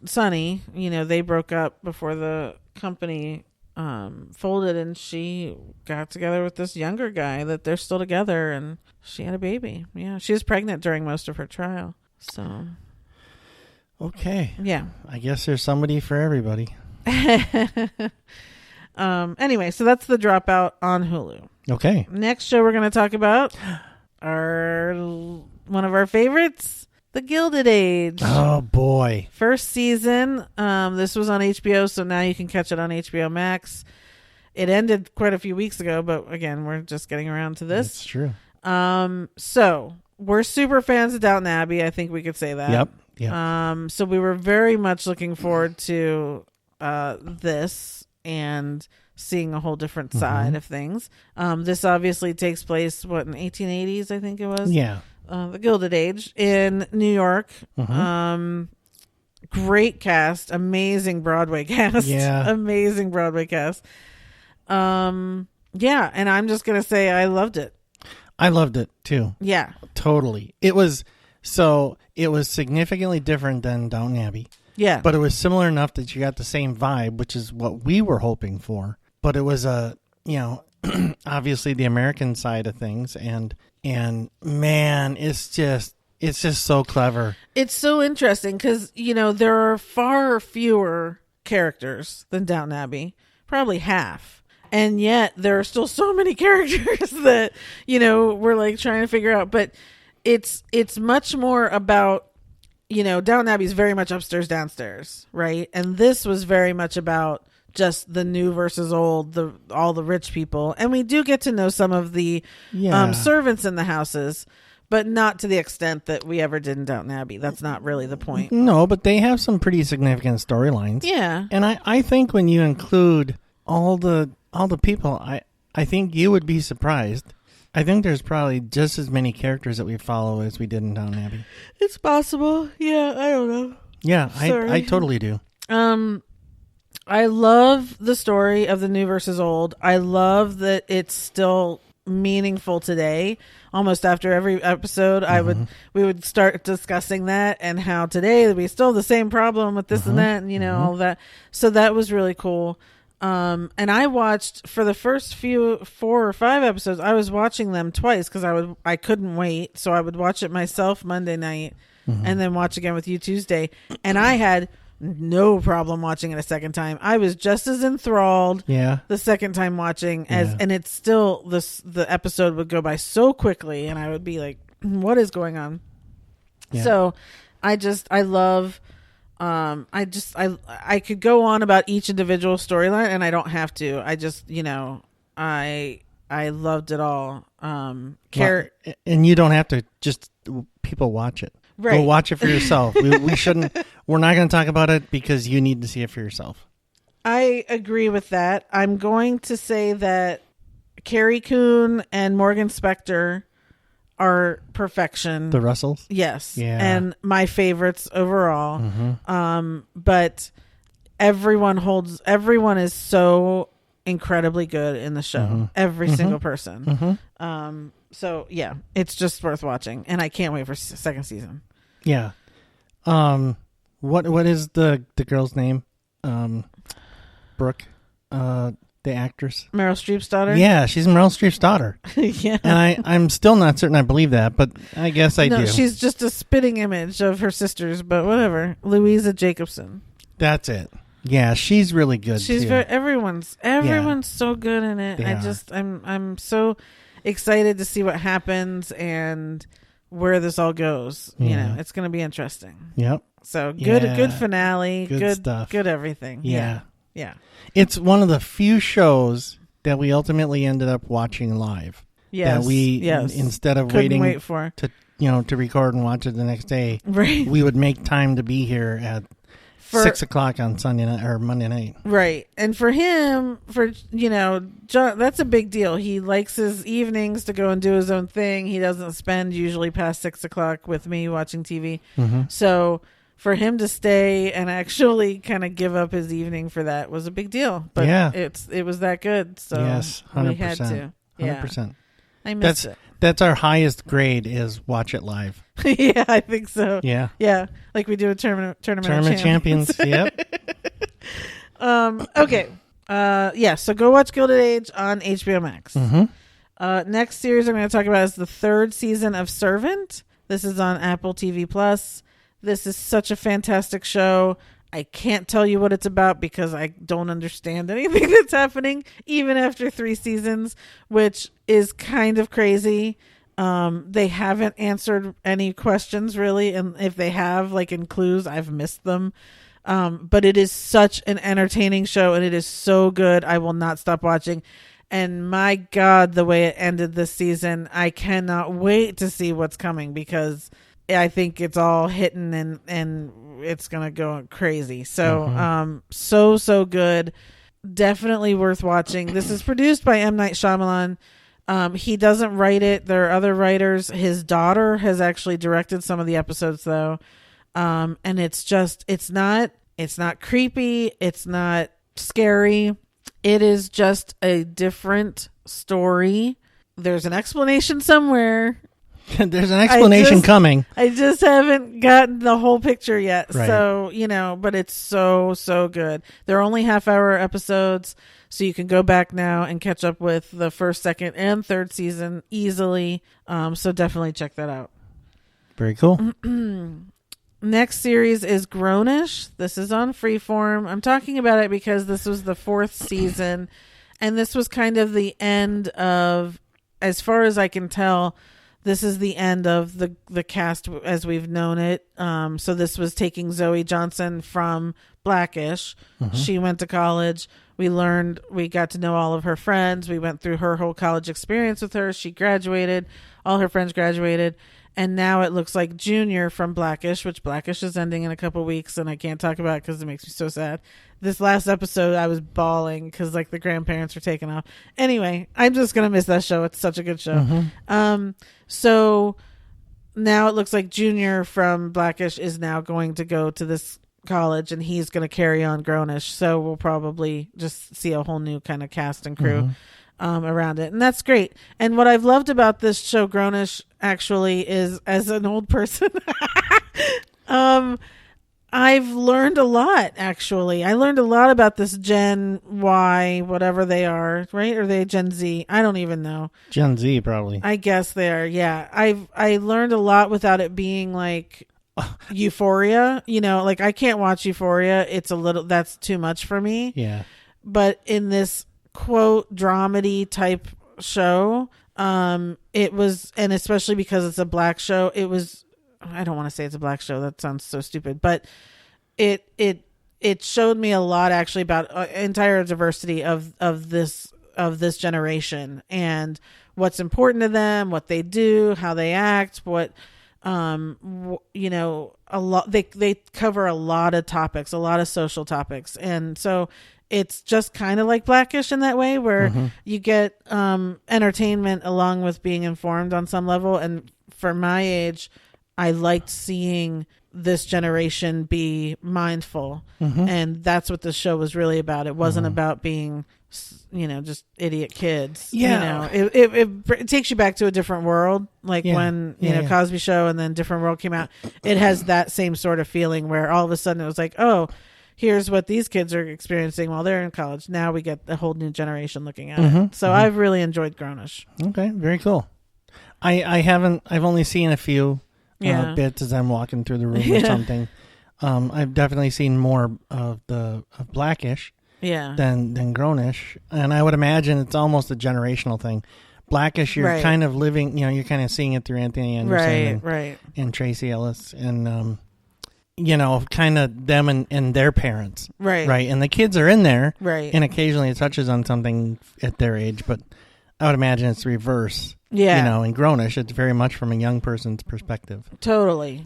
Speaker 2: Sonny. You know, they broke up before the company folded, and she got together with this younger guy that they're still together, and she had a baby. Yeah, she was pregnant during most of her trial. So
Speaker 3: okay,
Speaker 2: yeah, I
Speaker 3: guess there's somebody for everybody.
Speaker 2: Anyway, so that's The Dropout on Hulu.
Speaker 3: Okay.
Speaker 2: Next show we're going to talk about one of our favorites, The Gilded Age.
Speaker 3: Oh boy.
Speaker 2: First season. This was on HBO, so now you can catch it on HBO Max. It ended quite a few weeks ago, but again, we're just getting around to this.
Speaker 3: That's true.
Speaker 2: So we're super fans of Downton Abbey. I think we could say that.
Speaker 3: Yep.
Speaker 2: So we were very much looking forward to this and seeing a whole different side of things. This obviously takes place, in 1880s, I think it was?
Speaker 3: Yeah.
Speaker 2: The Gilded Age in New York. Great cast. Amazing Broadway cast.
Speaker 3: Yeah.
Speaker 2: Amazing Broadway cast. Yeah, and I'm just going to say I loved it.
Speaker 3: I loved it, too.
Speaker 2: Yeah.
Speaker 3: Totally. It was significantly different than Downton Abbey.
Speaker 2: Yeah.
Speaker 3: But it was similar enough that you got the same vibe, which is what we were hoping for. But it was obviously the American side of things, and man, it's just so clever.
Speaker 2: It's so interesting because, you know, there are far fewer characters than Downton Abbey, probably half. And yet there are still so many characters that, you know, we're like trying to figure out. But it's much more about, you know, Downton Abbey is very much upstairs, downstairs, right? And this was very much about just the new versus old, all the rich people. And we do get to know some of the servants in the houses. but not to the extent that we ever did in Downton Abbey. That's not really the point.
Speaker 3: No, but they have some pretty significant storylines.
Speaker 2: Yeah.
Speaker 3: And I think when you include all the people, I think you would be surprised. I think there's probably just as many characters that we follow as we did in Downton Abbey.
Speaker 2: It's possible. Yeah, I don't know.
Speaker 3: Yeah, I totally do.
Speaker 2: I love the story of the new versus old. I love that it's still meaningful today. Almost after every episode, we would start discussing that and how today we still have the same problem with this and that, and all that. So that was really cool. And I watched for the first 4 or 5 episodes. I was watching them twice because I couldn't wait, so I would watch it myself Monday night and then watch again with you Tuesday. And I had no problem watching it a second time. I was just as enthralled the second time watching and it's still the episode would go by so quickly and I would be like, what is going on? So I love I could go on about each individual storyline and I don't have to. I just I loved it all.
Speaker 3: And you don't have to just people watch it.
Speaker 2: Right.
Speaker 3: Go watch it for yourself. we shouldn't. We're not going to talk about it because you need to see it for yourself.
Speaker 2: I agree with that. I'm going to say that Carrie Coon and Morgan Spector are perfection.
Speaker 3: The Russells?
Speaker 2: Yes.
Speaker 3: Yeah.
Speaker 2: And my favorites overall. But everyone is so incredibly good in the show. Every single person. So yeah, it's just worth watching and I can't wait for second season.
Speaker 3: Yeah. What is the girl's name? Brooke, the actress.
Speaker 2: Meryl Streep's daughter?
Speaker 3: Yeah, she's Meryl Streep's daughter.
Speaker 2: Yeah.
Speaker 3: And I'm still not certain I believe that, but I guess I do.
Speaker 2: She's just a spitting image of her sisters, but whatever. Louisa Jacobson.
Speaker 3: That's it. Yeah, she's really good.
Speaker 2: She's
Speaker 3: too.
Speaker 2: Everyone's so good in it. I'm so excited to see what happens and where this all goes. It's going to be interesting.
Speaker 3: Yep.
Speaker 2: So good finale, good
Speaker 3: stuff,
Speaker 2: good everything. Yeah.
Speaker 3: It's one of the few shows that we ultimately ended up watching live.
Speaker 2: Yes.
Speaker 3: That we instead of waiting to record and watch it the next day,
Speaker 2: right?
Speaker 3: We would make time to be here at 6 o'clock on Sunday night or Monday night.
Speaker 2: Right. And for him, John, that's a big deal. He likes his evenings to go and do his own thing. He doesn't spend usually past 6 o'clock with me watching TV. So for him to stay and actually kind of give up his evening for that was a big deal. But it was that good. So
Speaker 3: yes, 100%.
Speaker 2: We had to.
Speaker 3: 100%.
Speaker 2: I missed it.
Speaker 3: That's our highest grade is watch it live.
Speaker 2: Yeah, I think so.
Speaker 3: Yeah.
Speaker 2: Yeah. Like we do a tournament
Speaker 3: champions. Yep.
Speaker 2: Okay. So go watch Gilded Age on HBO Max. Next series I'm going to talk about is the 3rd season of Servant. This is on Apple TV Plus. This is such a fantastic show. I can't tell you what it's about because I don't understand anything that's happening, even after 3 seasons, which is kind of crazy. They haven't answered any questions really, and if they have, like in clues, I've missed them. But it is such an entertaining show, and it is so good. I will not stop watching. And my God, the way it ended this season, I cannot wait to see what's coming because I think it's all hitting and it's gonna go crazy. So so good, definitely worth watching. This is produced by M. Night Shyamalan. He doesn't write it. There are other writers. His daughter has actually directed some of the episodes though. And it's not creepy, it's not scary. It is just a different story. There's an explanation somewhere.
Speaker 3: There's an explanation coming.
Speaker 2: I just haven't gotten the whole picture yet.
Speaker 3: Right.
Speaker 2: So, but it's so good. They're only half-hour episodes, so you can go back now and catch up with the 1st, 2nd, and 3rd season easily. So definitely check that out.
Speaker 3: Very cool.
Speaker 2: Next series is Grownish. This is on Freeform. I'm talking about it because this was the 4th season, and this was kind of the end of, as far as I can tell, this is the end of the cast as we've known it. So this was taking Zoe Johnson from Blackish. She went to college. We got to know all of her friends. We went through her whole college experience with her. She graduated. All her friends graduated. And now it looks like Junior from Blackish, which Blackish is ending in a couple weeks, and I can't talk about it because it makes me so sad. This last episode, I was bawling because like the grandparents are taken off. Anyway, I'm just gonna miss that show. It's such a good show. So now it looks like Junior from Blackish is now going to go to this college, and he's going to carry on Grownish. So we'll probably just see a whole new kind of cast and crew around it, and that's great. And what I've loved about this show Grownish actually is, as an old person, I've learned a lot. Actually, I learned a lot about this Gen Y, whatever they are, right? Or they Gen Z? I don't even know.
Speaker 3: Gen Z, probably.
Speaker 2: I guess they are. Yeah, I learned a lot without it being like Euphoria. You know, like I can't watch Euphoria. It's a little, that's too much for me.
Speaker 3: Yeah.
Speaker 2: But in this quote dramedy type show, it was, and especially because it's a black show, it was, I don't want to say it's a black show, that sounds so stupid, but it showed me a lot actually about entire diversity of this generation and what's important to them, what they do, how they act, what you know, a lot, they cover a lot of topics, a lot of social topics. And so it's just kind of like Blackish in that way, where you get entertainment along with being informed on some level. And for my age, I liked seeing this generation be mindful. And that's what the show was really about. It wasn't about being, you know, just idiot kids.
Speaker 3: Yeah.
Speaker 2: You know, it takes you back to a different world. Like when, you know, Cosby Show and then Different World came out, it has that same sort of feeling where all of a sudden it was like, oh, here's what these kids are experiencing while they're in college. Now we get a whole new generation looking at it. So I've really enjoyed Grownish.
Speaker 3: Okay. Very cool. I've only seen a few bits as I'm walking through the room or something. I've definitely seen more of Blackish than Grownish. And I would imagine it's almost a generational thing. Blackish, you're kind of living, you know, you're kind of seeing it through Anthony Anderson and Tracy Ellis and, you know, kind of them and their parents. Right. And the kids are in there. And occasionally it touches on something at their age, but I would imagine it's reverse. Yeah. You know, in Grownish, it's very much from a young person's perspective. Totally.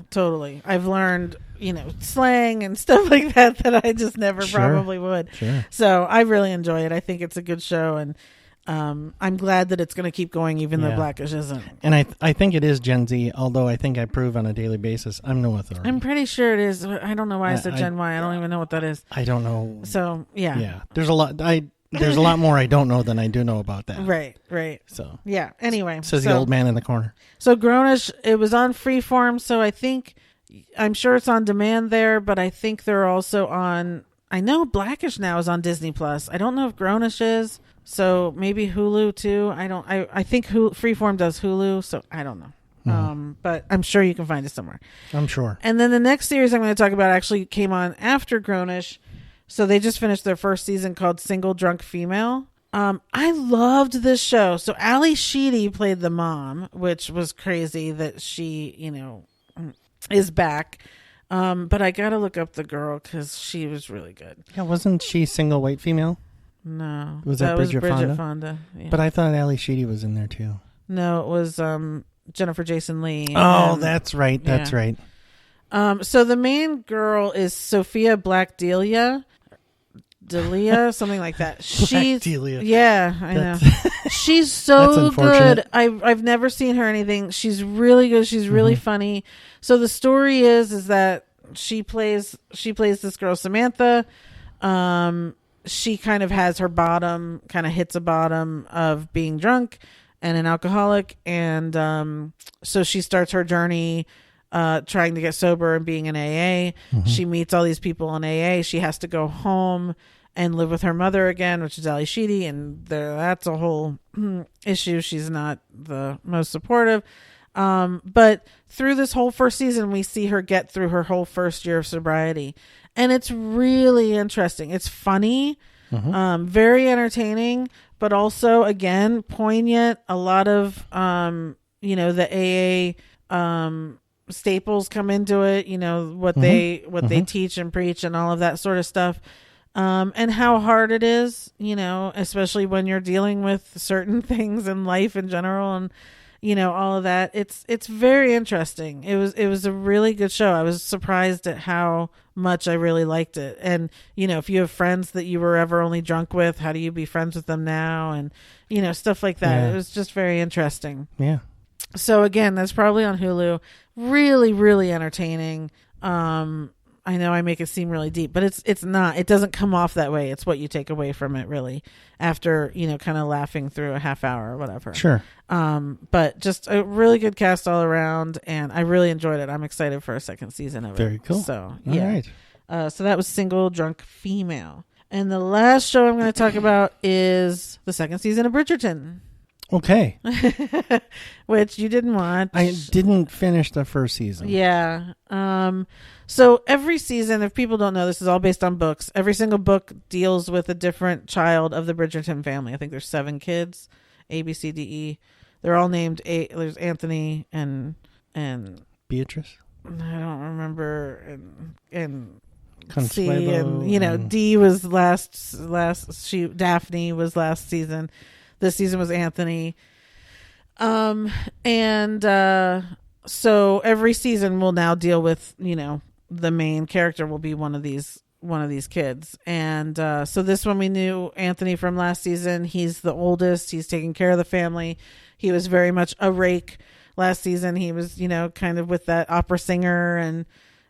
Speaker 2: I've learned, you know, slang and stuff like that I just never probably would. So I really enjoy it. I think it's a good show, and I'm glad that it's going to keep going, even though Blackish isn't.
Speaker 3: And I think it is Gen Z, although I think I prove on a daily basis I'm no authority.
Speaker 2: I'm pretty sure it is. I don't know why I said Gen Y. I don't even know what that is.
Speaker 3: I don't know.
Speaker 2: So, yeah.
Speaker 3: Yeah. There's a lot more I don't know than I do know about that.
Speaker 2: Right.
Speaker 3: So
Speaker 2: yeah. Anyway,
Speaker 3: says the old man in the corner.
Speaker 2: So Grownish, it was on Freeform, so I'm sure it's on demand there, but I think they're also on. I know Blackish now is on Disney Plus. I don't know if Grownish is, so maybe Hulu too. I think Freeform does Hulu, so I don't know. But I'm sure you can find it somewhere.
Speaker 3: I'm sure.
Speaker 2: And then the next series I'm going to talk about actually came on after Grownish. So they just finished their first season called Single Drunk Female. I loved this show. So Ali Sheedy played the mom, which was crazy that she, you know, is back. But I got to look up the girl because she was really good.
Speaker 3: Yeah, wasn't she single white female?
Speaker 2: No.
Speaker 3: Was that Bridget
Speaker 2: Fonda? Yeah.
Speaker 3: But I thought Ali Sheedy was in there too.
Speaker 2: No, it was Jennifer Jason Leigh.
Speaker 3: Oh, that's right. That's right.
Speaker 2: So the main girl is Sophia Black Delia, something like that. She's
Speaker 3: Delia.
Speaker 2: Yeah, I know. She's so good. I've never seen her anything. She's really good. She's really funny. So the story is that she plays this girl Samantha. She kind of has her bottom, kind of hits a bottom of being drunk and an alcoholic, and so she starts her journey trying to get sober and being in AA. She meets all these people in AA. She has to go home and live with her mother again, which is Ali Sheedy, and that's a whole issue. She's not the most supportive. But through this whole first season, we see her get through her whole first year of sobriety. And it's really interesting. It's funny, very entertaining, but also, again, poignant. A lot of, you know, the AA staples come into it, you know, what they teach and preach and all of that sort of stuff. And how hard it is, you know, especially when you're dealing with certain things in life in general. And, all of that. It's very interesting. It was a really good show. I was surprised at how much I really liked it. And, if you have friends that you were ever only drunk with, how do you be friends with them now? And, stuff like that. Yeah. It was just very interesting.
Speaker 3: Yeah.
Speaker 2: So again, that's probably on Hulu. Really, really entertaining. I know I make it seem really deep, but it's not. It doesn't come off that way. It's what you take away from it, really, after, kind of laughing through a half hour or whatever.
Speaker 3: Sure.
Speaker 2: But just a really good cast all around, and I really enjoyed it. I'm excited for a second season of it.
Speaker 3: Very cool.
Speaker 2: So,
Speaker 3: yeah. All right.
Speaker 2: So that was Single Drunk Female. And the last show I'm going to talk about is the second season of Bridgerton.
Speaker 3: Okay.
Speaker 2: Which you didn't watch.
Speaker 3: I didn't finish the first season.
Speaker 2: Yeah. So every season, if people don't know, this is all based on books. Every single book deals with a different child of the Bridgerton family. I think there's 7 kids, A, B, C, D, E. They're all named there's Anthony and
Speaker 3: Beatrice.
Speaker 2: I don't remember, and
Speaker 3: Consuelo,
Speaker 2: C, and D was Daphne was last season. This season was Anthony. So every season will now deal with, the main character will be one of these kids. And so this one, we knew Anthony from last season. He's the oldest. He's taking care of the family. He was very much a rake last season. He was, kind of with that opera singer and,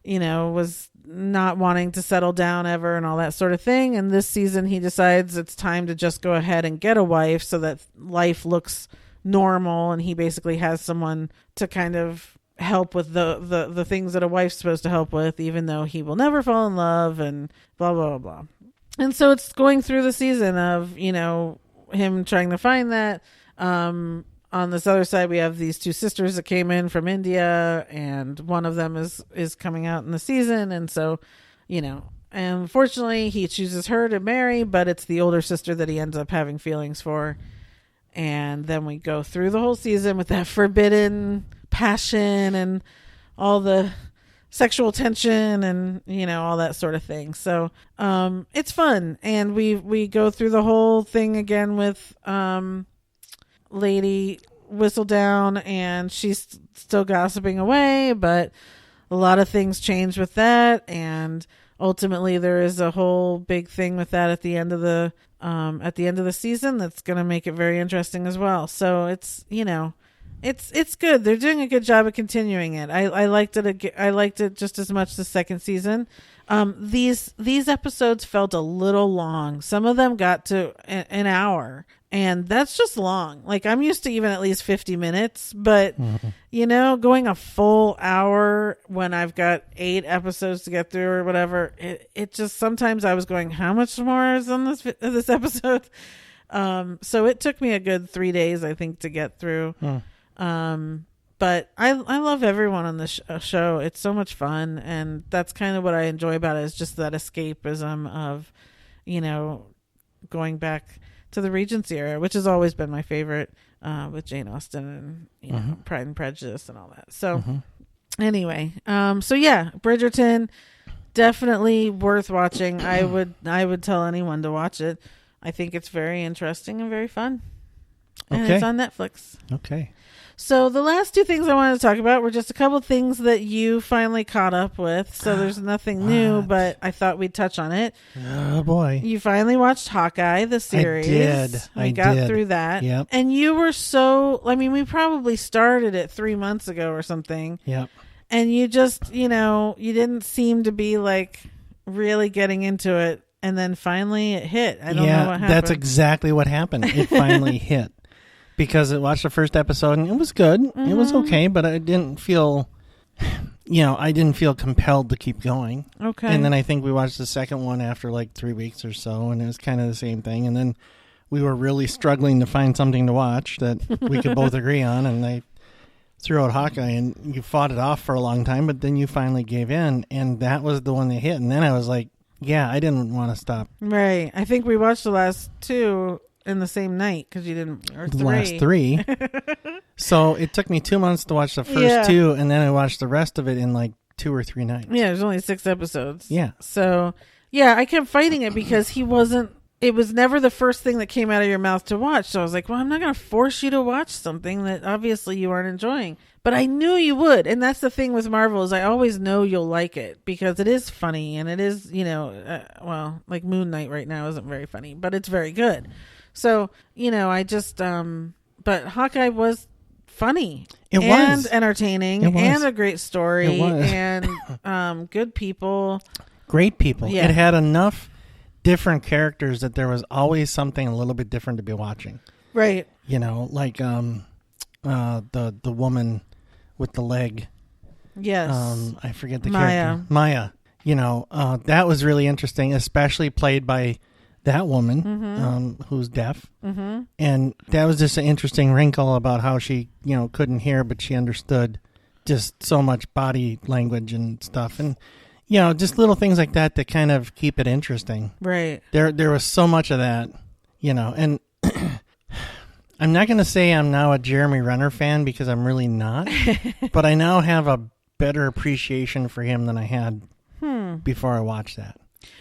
Speaker 2: was not wanting to settle down ever and all that sort of thing. And this season he decides it's time to just go ahead and get a wife so that life looks normal, and he basically has someone to kind of help with the things that a wife's supposed to help with, even though he will never fall in love and blah blah blah. And so it's going through the season of him trying to find that. On this other side, we have these 2 sisters that came in from India, and one of them is coming out in the season. And so, and unfortunately he chooses her to marry, but it's the older sister that he ends up having feelings for. And then we go through the whole season with that forbidden passion and all the sexual tension and, all that sort of thing. So it's fun. And we go through the whole thing again with Lady Whistledown, and she's still gossiping away, but a lot of things change with that. And ultimately there is a whole big thing with that at the end of the season that's going to make it very interesting as well. So it's it's good. They're doing a good job of continuing it. I liked it. I liked it just as much the second season. These episodes felt a little long. Some of them got to an hour, and that's just long. Like, I'm used to even at least 50 minutes, but going a full hour when I've got 8 episodes to get through or whatever, it just, sometimes I was going, how much more is on this episode? So it took me a good 3 days, I think, to get through. But I love everyone on this show. It's so much fun, and that's kind of what I enjoy about it, is just that escapism of, going back to the Regency era, which has always been my favorite, with Jane Austen and Pride and Prejudice and all that. So anyway, so yeah, Bridgerton, definitely worth watching. I would tell anyone to watch it. I think it's very interesting and very fun. And it's on Netflix.
Speaker 3: Okay.
Speaker 2: So the last 2 things I wanted to talk about were just a couple of things that you finally caught up with. So there's nothing new, but I thought we'd touch on it.
Speaker 3: Oh, boy.
Speaker 2: You finally watched Hawkeye, the series.
Speaker 3: I did.
Speaker 2: Got through that.
Speaker 3: Yep.
Speaker 2: And you were we probably started it 3 months ago or something.
Speaker 3: Yep.
Speaker 2: And you just, you didn't seem to be like really getting into it. And then finally it hit. I don't know what happened.
Speaker 3: That's exactly what happened. It finally hit. Because I watched the first episode and it was good. It was okay, but I didn't feel, compelled to keep going.
Speaker 2: Okay.
Speaker 3: And then I think we watched the second one after like 3 weeks or so, and it was kind of the same thing. And then we were really struggling to find something to watch that we could both agree on, and I threw out Hawkeye, and you fought it off for a long time, but then you finally gave in, and that was the one that hit. And then I was like, yeah, I didn't want to stop.
Speaker 2: Right. I think we watched the last 2 in the same night, because you didn't, or 3.
Speaker 3: The last 3. So it took me 2 months to watch the first 2, and then I watched the rest of it in like 2 or 3 nights.
Speaker 2: Yeah, there's only 6 episodes.
Speaker 3: Yeah.
Speaker 2: So yeah, I kept fighting it because he wasn't it was never the first thing that came out of your mouth to watch. So I was like, well, I'm not going to force you to watch something that obviously you aren't enjoying. But I knew you would. And that's the thing with Marvel is I always know you'll like it because it is funny and it is, well, like Moon Knight right now isn't very funny, but it's very good. So, I just, but Hawkeye was funny.
Speaker 3: It
Speaker 2: and
Speaker 3: was
Speaker 2: entertaining and a great story and good people.
Speaker 3: Great people.
Speaker 2: Yeah.
Speaker 3: It had enough different characters that there was always something a little bit different to be watching.
Speaker 2: Right.
Speaker 3: Like the woman with the leg.
Speaker 2: Yes.
Speaker 3: I forget the character. Maya. That was really interesting, especially played by that woman who's deaf. Mm-hmm. And that was just an interesting wrinkle about how she, couldn't hear, but she understood just so much body language and stuff. And just little things like that kind of keep it interesting.
Speaker 2: Right.
Speaker 3: There was so much of that, and I'm not going to say I'm now a Jeremy Renner fan because I'm really not, but I now have a better appreciation for him than I had before I watched that.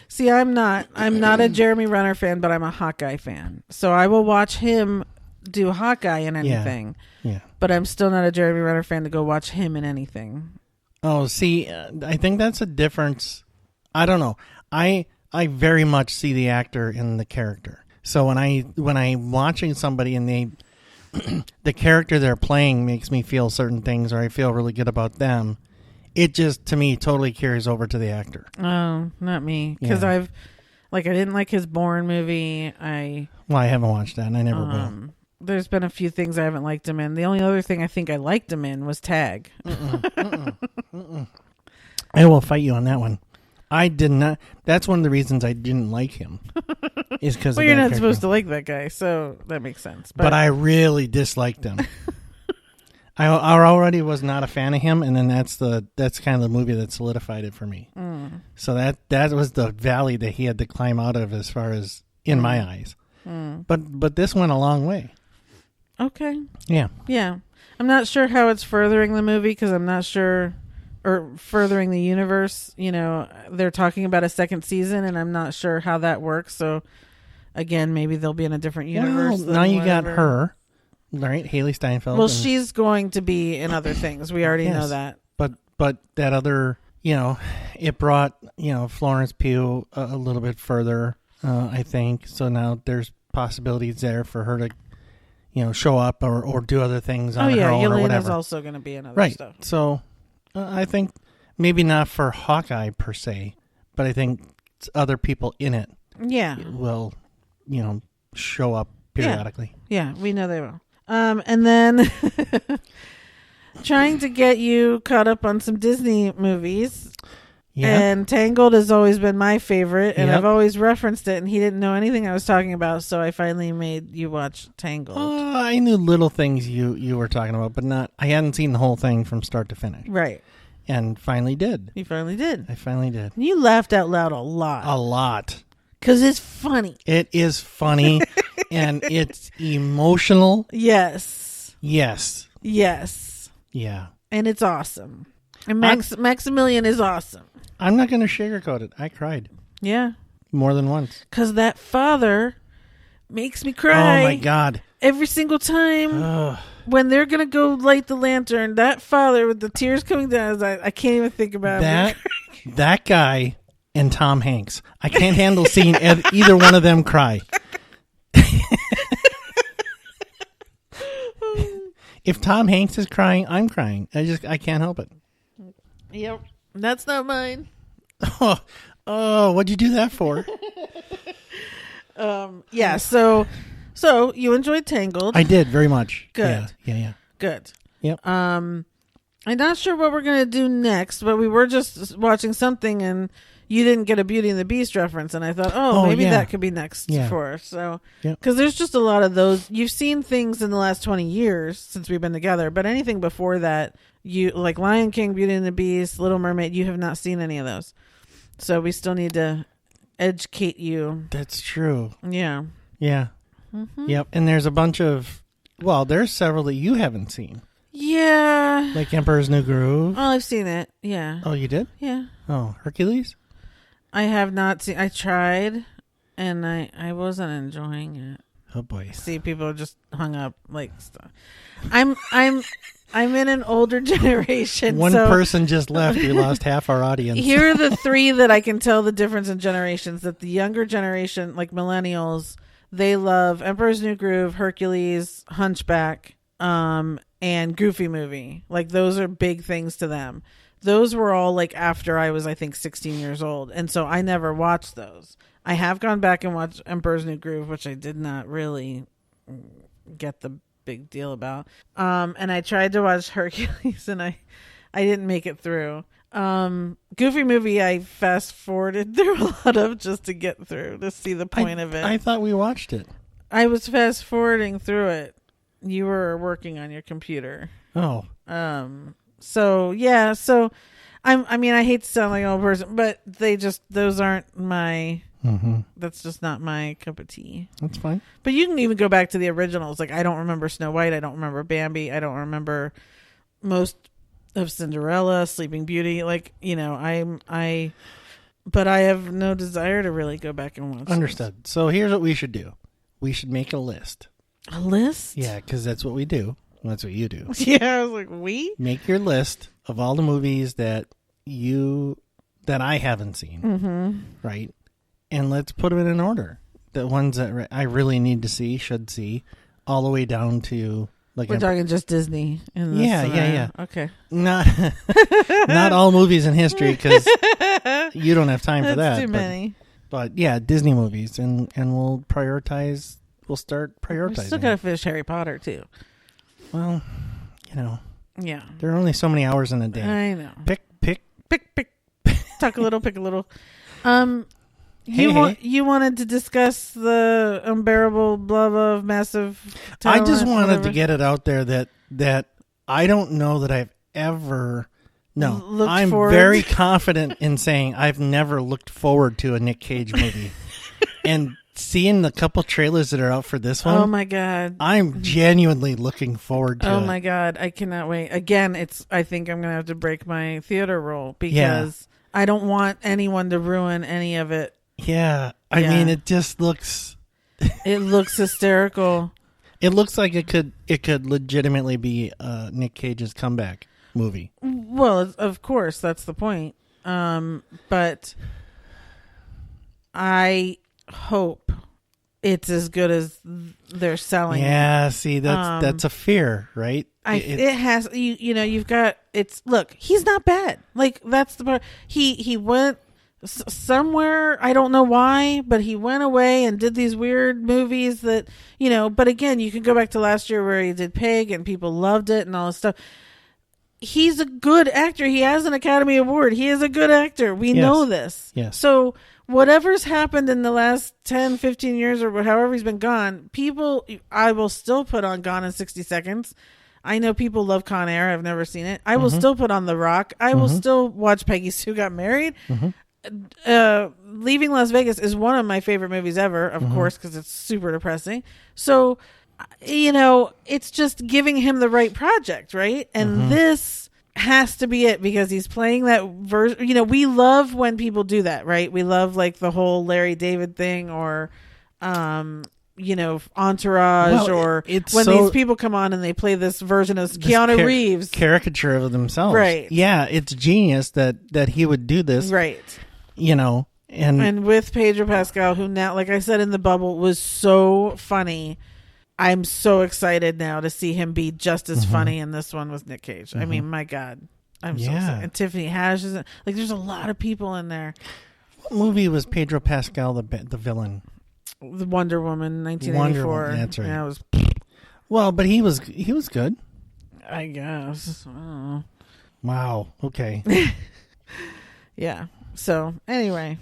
Speaker 2: See, I'm not a Jeremy Renner fan, but I'm a Hawkeye fan. So I will watch him do Hawkeye in anything.
Speaker 3: Yeah.
Speaker 2: But I'm still not a Jeremy Renner fan to go watch him in anything.
Speaker 3: Oh, see, I think that's a difference. I don't know. I very much see the actor in the character. So when I'm watching somebody and the character they're playing makes me feel certain things, or I feel really good about them, it just to me totally carries over to the actor.
Speaker 2: Oh, not me, because I didn't like his Bourne movie. I
Speaker 3: haven't watched that, and I never will.
Speaker 2: There's been a few things I haven't liked him in. The only other thing I think I liked him in was Tag.
Speaker 3: I will fight you on that one. I did not. That's one of the reasons I didn't like him. Is because
Speaker 2: well, you're not supposed to like that guy, so that makes sense.
Speaker 3: But I really disliked him. I already was not a fan of him, and then that's kind of the movie that solidified it for me. So that was the valley that he had to climb out of, as far as in my eyes. But this went a long way.
Speaker 2: Okay.
Speaker 3: Yeah.
Speaker 2: I'm not sure how it's furthering the movie because I'm not sure, or furthering the universe. They're talking about a second season, and I'm not sure how that works. So, again, maybe they'll be in a different universe.
Speaker 3: Well, now you got her, right? Haley Steinfeld.
Speaker 2: Well, she's going to be in other things. We already know that.
Speaker 3: But that other, it brought Florence Pugh a little bit further. I think so. Now there's possibilities there for her to, show up or do other things on her own or whatever.
Speaker 2: Yelena's also going to be in other stuff.
Speaker 3: So I think maybe not for Hawkeye per se, but I think other people in it will, show up periodically.
Speaker 2: Yeah, we know they will. And then trying to get you caught up on some Disney movies. Yeah. And Tangled has always been my favorite, and I've always referenced it, and he didn't know anything I was talking about, so I finally made you watch Tangled.
Speaker 3: I knew little things you were talking about, but I hadn't seen the whole thing from start to finish.
Speaker 2: Right.
Speaker 3: And finally did.
Speaker 2: You finally did.
Speaker 3: I finally did.
Speaker 2: You laughed out loud a lot.
Speaker 3: A lot.
Speaker 2: Because it's funny.
Speaker 3: It is funny, and it's emotional.
Speaker 2: Yes.
Speaker 3: Yes.
Speaker 2: Yes.
Speaker 3: Yeah.
Speaker 2: And it's awesome. And Maximilian is awesome.
Speaker 3: I'm not going to sugarcoat it. I cried.
Speaker 2: Yeah.
Speaker 3: More than once.
Speaker 2: Because that father makes me cry.
Speaker 3: Oh, my God.
Speaker 2: Every single time when they're going to go light the lantern, that father with the tears coming down, I can't even think about it.
Speaker 3: That guy and Tom Hanks. I can't handle seeing either one of them cry. If Tom Hanks is crying, I'm crying. I can't help it.
Speaker 2: Yep. That's not mine.
Speaker 3: Oh, what'd you do that for?
Speaker 2: Yeah, so you enjoyed Tangled.
Speaker 3: I did very much.
Speaker 2: Good.
Speaker 3: Yeah.
Speaker 2: Good.
Speaker 3: Yep.
Speaker 2: I'm not sure what we're gonna do next, but we were just watching something and you didn't get a Beauty and the Beast reference, and I thought, maybe that could be next for us. So, because there's just a lot of those. You've seen things in the last 20 years since we've been together, but anything before that, you like Lion King, Beauty and the Beast, Little Mermaid, you have not seen any of those. So we still need to educate you.
Speaker 3: That's true.
Speaker 2: Yeah.
Speaker 3: Yeah. Mm-hmm. Yep. And there's a bunch of, there's several that you haven't seen.
Speaker 2: Yeah.
Speaker 3: Like Emperor's New Groove.
Speaker 2: Oh, I've seen it. Yeah.
Speaker 3: Oh, you did?
Speaker 2: Yeah.
Speaker 3: Oh, Hercules?
Speaker 2: I have not seen. I tried. and I wasn't enjoying it.
Speaker 3: Oh boy!
Speaker 2: See, people just hung up like stuff. I'm in an older generation.
Speaker 3: One person just left. We lost half our audience.
Speaker 2: Here are the three that I can tell the difference in generations. That the younger generation, like millennials, they love Emperor's New Groove, Hercules, Hunchback, and Goofy Movie. Like those are big things to them. Those were all like after I was, I think, 16 years old, and so I never watched those. I have gone back and watched Emperor's New Groove, which I did not really get the big deal about. And I tried to watch Hercules, and I didn't make it through. Goofy Movie, I fast forwarded through a lot of just to get through to see the point of it.
Speaker 3: I thought we watched it.
Speaker 2: I was fast forwarding through it. You were working on your computer.
Speaker 3: Oh.
Speaker 2: So yeah. So I mean, I hate to sound like an old person, but those aren't my.
Speaker 3: Mm-hmm.
Speaker 2: That's just not my cup of tea.
Speaker 3: That's fine.
Speaker 2: But you can even go back to the originals. Like I don't remember Snow White. I don't remember Bambi. I don't remember most of Cinderella, Sleeping Beauty. Like, you know, but I have no desire to really go back and watch.
Speaker 3: Understood. So here's what we should do. We should make a list.
Speaker 2: A list?
Speaker 3: Yeah, because that's what we do. That's what you do.
Speaker 2: Yeah, I was like, we?
Speaker 3: Make your list of all the movies that I haven't seen.
Speaker 2: Mm-hmm.
Speaker 3: Right? And let's put them in order. The ones that I really need to see, should see, all the way down to like
Speaker 2: we're talking just Disney.
Speaker 3: Yeah.
Speaker 2: Okay.
Speaker 3: Not all movies in history because you don't have time for that.
Speaker 2: Too many.
Speaker 3: But yeah, Disney movies, and we'll prioritize. We'll start prioritizing.
Speaker 2: We still gotta finish Harry Potter too.
Speaker 3: Well, you know.
Speaker 2: Yeah.
Speaker 3: There are only so many hours in a day.
Speaker 2: I know.
Speaker 3: Pick.
Speaker 2: Talk a little, pick a little. You wanted to discuss the unbearable love of massive talent,
Speaker 3: I just wanted
Speaker 2: whatever.
Speaker 3: to get it out there that I don't know that I've ever. No, I'm very confident in saying I've never looked forward to a Nick Cage movie, and seeing the couple trailers that are out for this one.
Speaker 2: Oh my god!
Speaker 3: I'm genuinely looking forward to it.
Speaker 2: Oh my god! I cannot wait. Again, I think I'm gonna have to break my theater rule because I don't want anyone to ruin any of it.
Speaker 3: Yeah, I mean, it just looks.
Speaker 2: It looks hysterical.
Speaker 3: It looks like it could legitimately be Nick Cage's comeback movie.
Speaker 2: Well, of course, that's the point. But I hope it's as good as they're selling.
Speaker 3: Yeah, see, that's a fear, right?
Speaker 2: It has you know, you've got look, he's not bad. Like that's the part. He went somewhere, I don't know why, but he went away and did these weird movies that, you know, but again, you can go back to last year where he did Pig and people loved it and all this stuff. He's a good actor. He has an Academy Award. He is a good actor. We know this.
Speaker 3: Yes.
Speaker 2: So whatever's happened in the last 10, 15 years or however he's been gone, I will still put on Gone in 60 Seconds. I know people love Con Air. I've never seen it. I will still put on The Rock. I will still watch Peggy Sue Got Married. Leaving Las Vegas is one of my favorite movies ever, of course, because it's super depressing. So, you know, it's just giving him the right project, right? And this has to be it because he's playing that version. You know, we love when people do that, right? We love like the whole Larry David thing or, you know, Entourage, or when these people come on and they play this version of Keanu Reeves
Speaker 3: caricature of themselves,
Speaker 2: right?
Speaker 3: Yeah, it's genius that he would do this,
Speaker 2: right?
Speaker 3: You know, and
Speaker 2: with Pedro Pascal, who now, like I said in The Bubble, was so funny. I'm so excited now to see him be just as funny in this one with Nick Cage. I mean, my God, I'm so excited. And Tiffany Haddish is like, there's a lot of people in there.
Speaker 3: What movie was Pedro Pascal the villain?
Speaker 2: The Wonder Woman, 1984.
Speaker 3: Wonder Woman, that's right.
Speaker 2: Yeah, it was.
Speaker 3: Well, but he was good,
Speaker 2: I guess.
Speaker 3: Wow. Okay.
Speaker 2: Yeah. So anyway,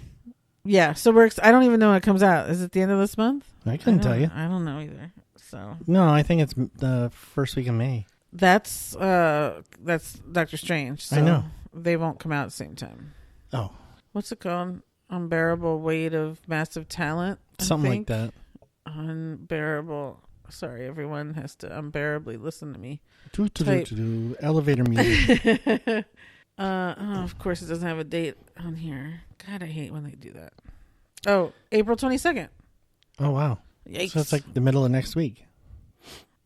Speaker 2: yeah. So I don't even know when it comes out. Is it the end of this month?
Speaker 3: I couldn't tell you.
Speaker 2: I don't know either. So
Speaker 3: no, I think it's the first week of May.
Speaker 2: That's Doctor Strange. So
Speaker 3: I know
Speaker 2: they won't come out at the same time.
Speaker 3: Oh,
Speaker 2: what's it called? Unbearable Weight of Massive Talent.
Speaker 3: Something like that.
Speaker 2: Unbearable. Sorry, everyone has to unbearably listen to me.
Speaker 3: Elevator music.
Speaker 2: Of course, it doesn't have a date on here. God, I hate when they do that. Oh, April 22nd.
Speaker 3: Oh, wow.
Speaker 2: Yikes.
Speaker 3: So it's like the middle of next week.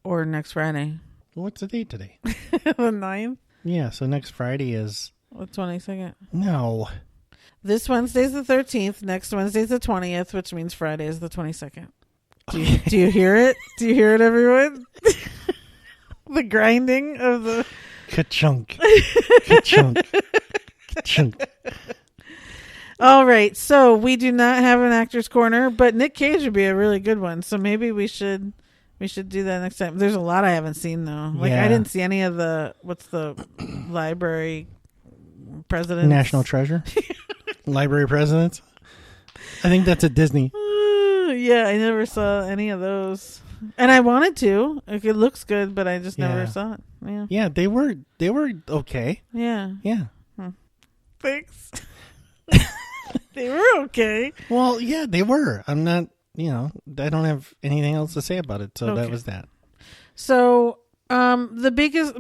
Speaker 2: Or next Friday.
Speaker 3: Well, what's the date today?
Speaker 2: The 9th?
Speaker 3: Yeah, so next Friday is...
Speaker 2: The 22nd.
Speaker 3: No.
Speaker 2: This Wednesday's the 13th. Next Wednesday's the 20th, which means Friday is the 22nd. Do you hear it? Do you hear it, everyone? The grinding of the...
Speaker 3: Ka-chunk. Ka-chunk. Ka-chunk.
Speaker 2: All right, so we do not have an actor's corner, but Nick Cage would be a really good one. So maybe we should do that next time. There's a lot I haven't seen though. Like I didn't see any of what's the library president?
Speaker 3: National Treasure. Library Presidents. I think that's at Disney.
Speaker 2: Yeah, I never saw any of those, and I wanted to. Like, it looks good, but I just never saw it. Yeah,
Speaker 3: yeah, they were okay.
Speaker 2: Yeah. Thanks. They were okay.
Speaker 3: Well, yeah, they were. I'm not. I don't have anything else to say about it. So that was that. So, the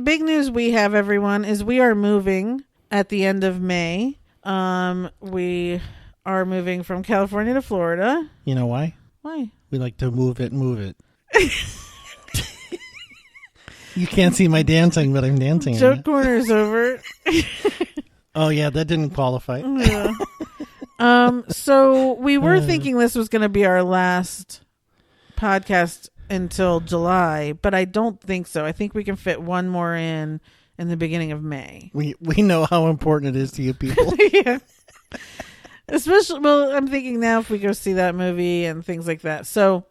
Speaker 3: big news we have, everyone, is we are moving at the end of May. We are moving from California to Florida. You know why?
Speaker 2: Why?
Speaker 3: We like to move it. You can't see my dancing, but I'm dancing.
Speaker 2: Joke corner's over.
Speaker 3: Oh yeah, that didn't qualify.
Speaker 2: Yeah. So we were thinking this was going to be our last podcast until July, but I don't think so. I think we can fit one more in the beginning of May.
Speaker 3: We know how important it is to you people.
Speaker 2: Yeah. Especially, well, I'm thinking now if we go see that movie and things like that. So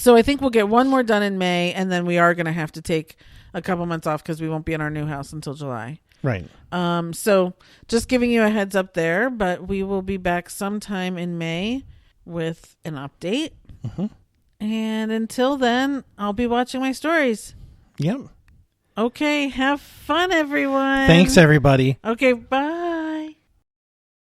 Speaker 2: I think we'll get one more done in May, and then we are going to have to take a couple months off because we won't be in our new house until July.
Speaker 3: Right.
Speaker 2: So just giving you a heads up there, but we will be back sometime in May with an update.
Speaker 3: Mm-hmm.
Speaker 2: And until then, I'll be watching my stories.
Speaker 3: Yep.
Speaker 2: Okay. Have fun, everyone.
Speaker 3: Thanks, everybody.
Speaker 2: Okay. Bye.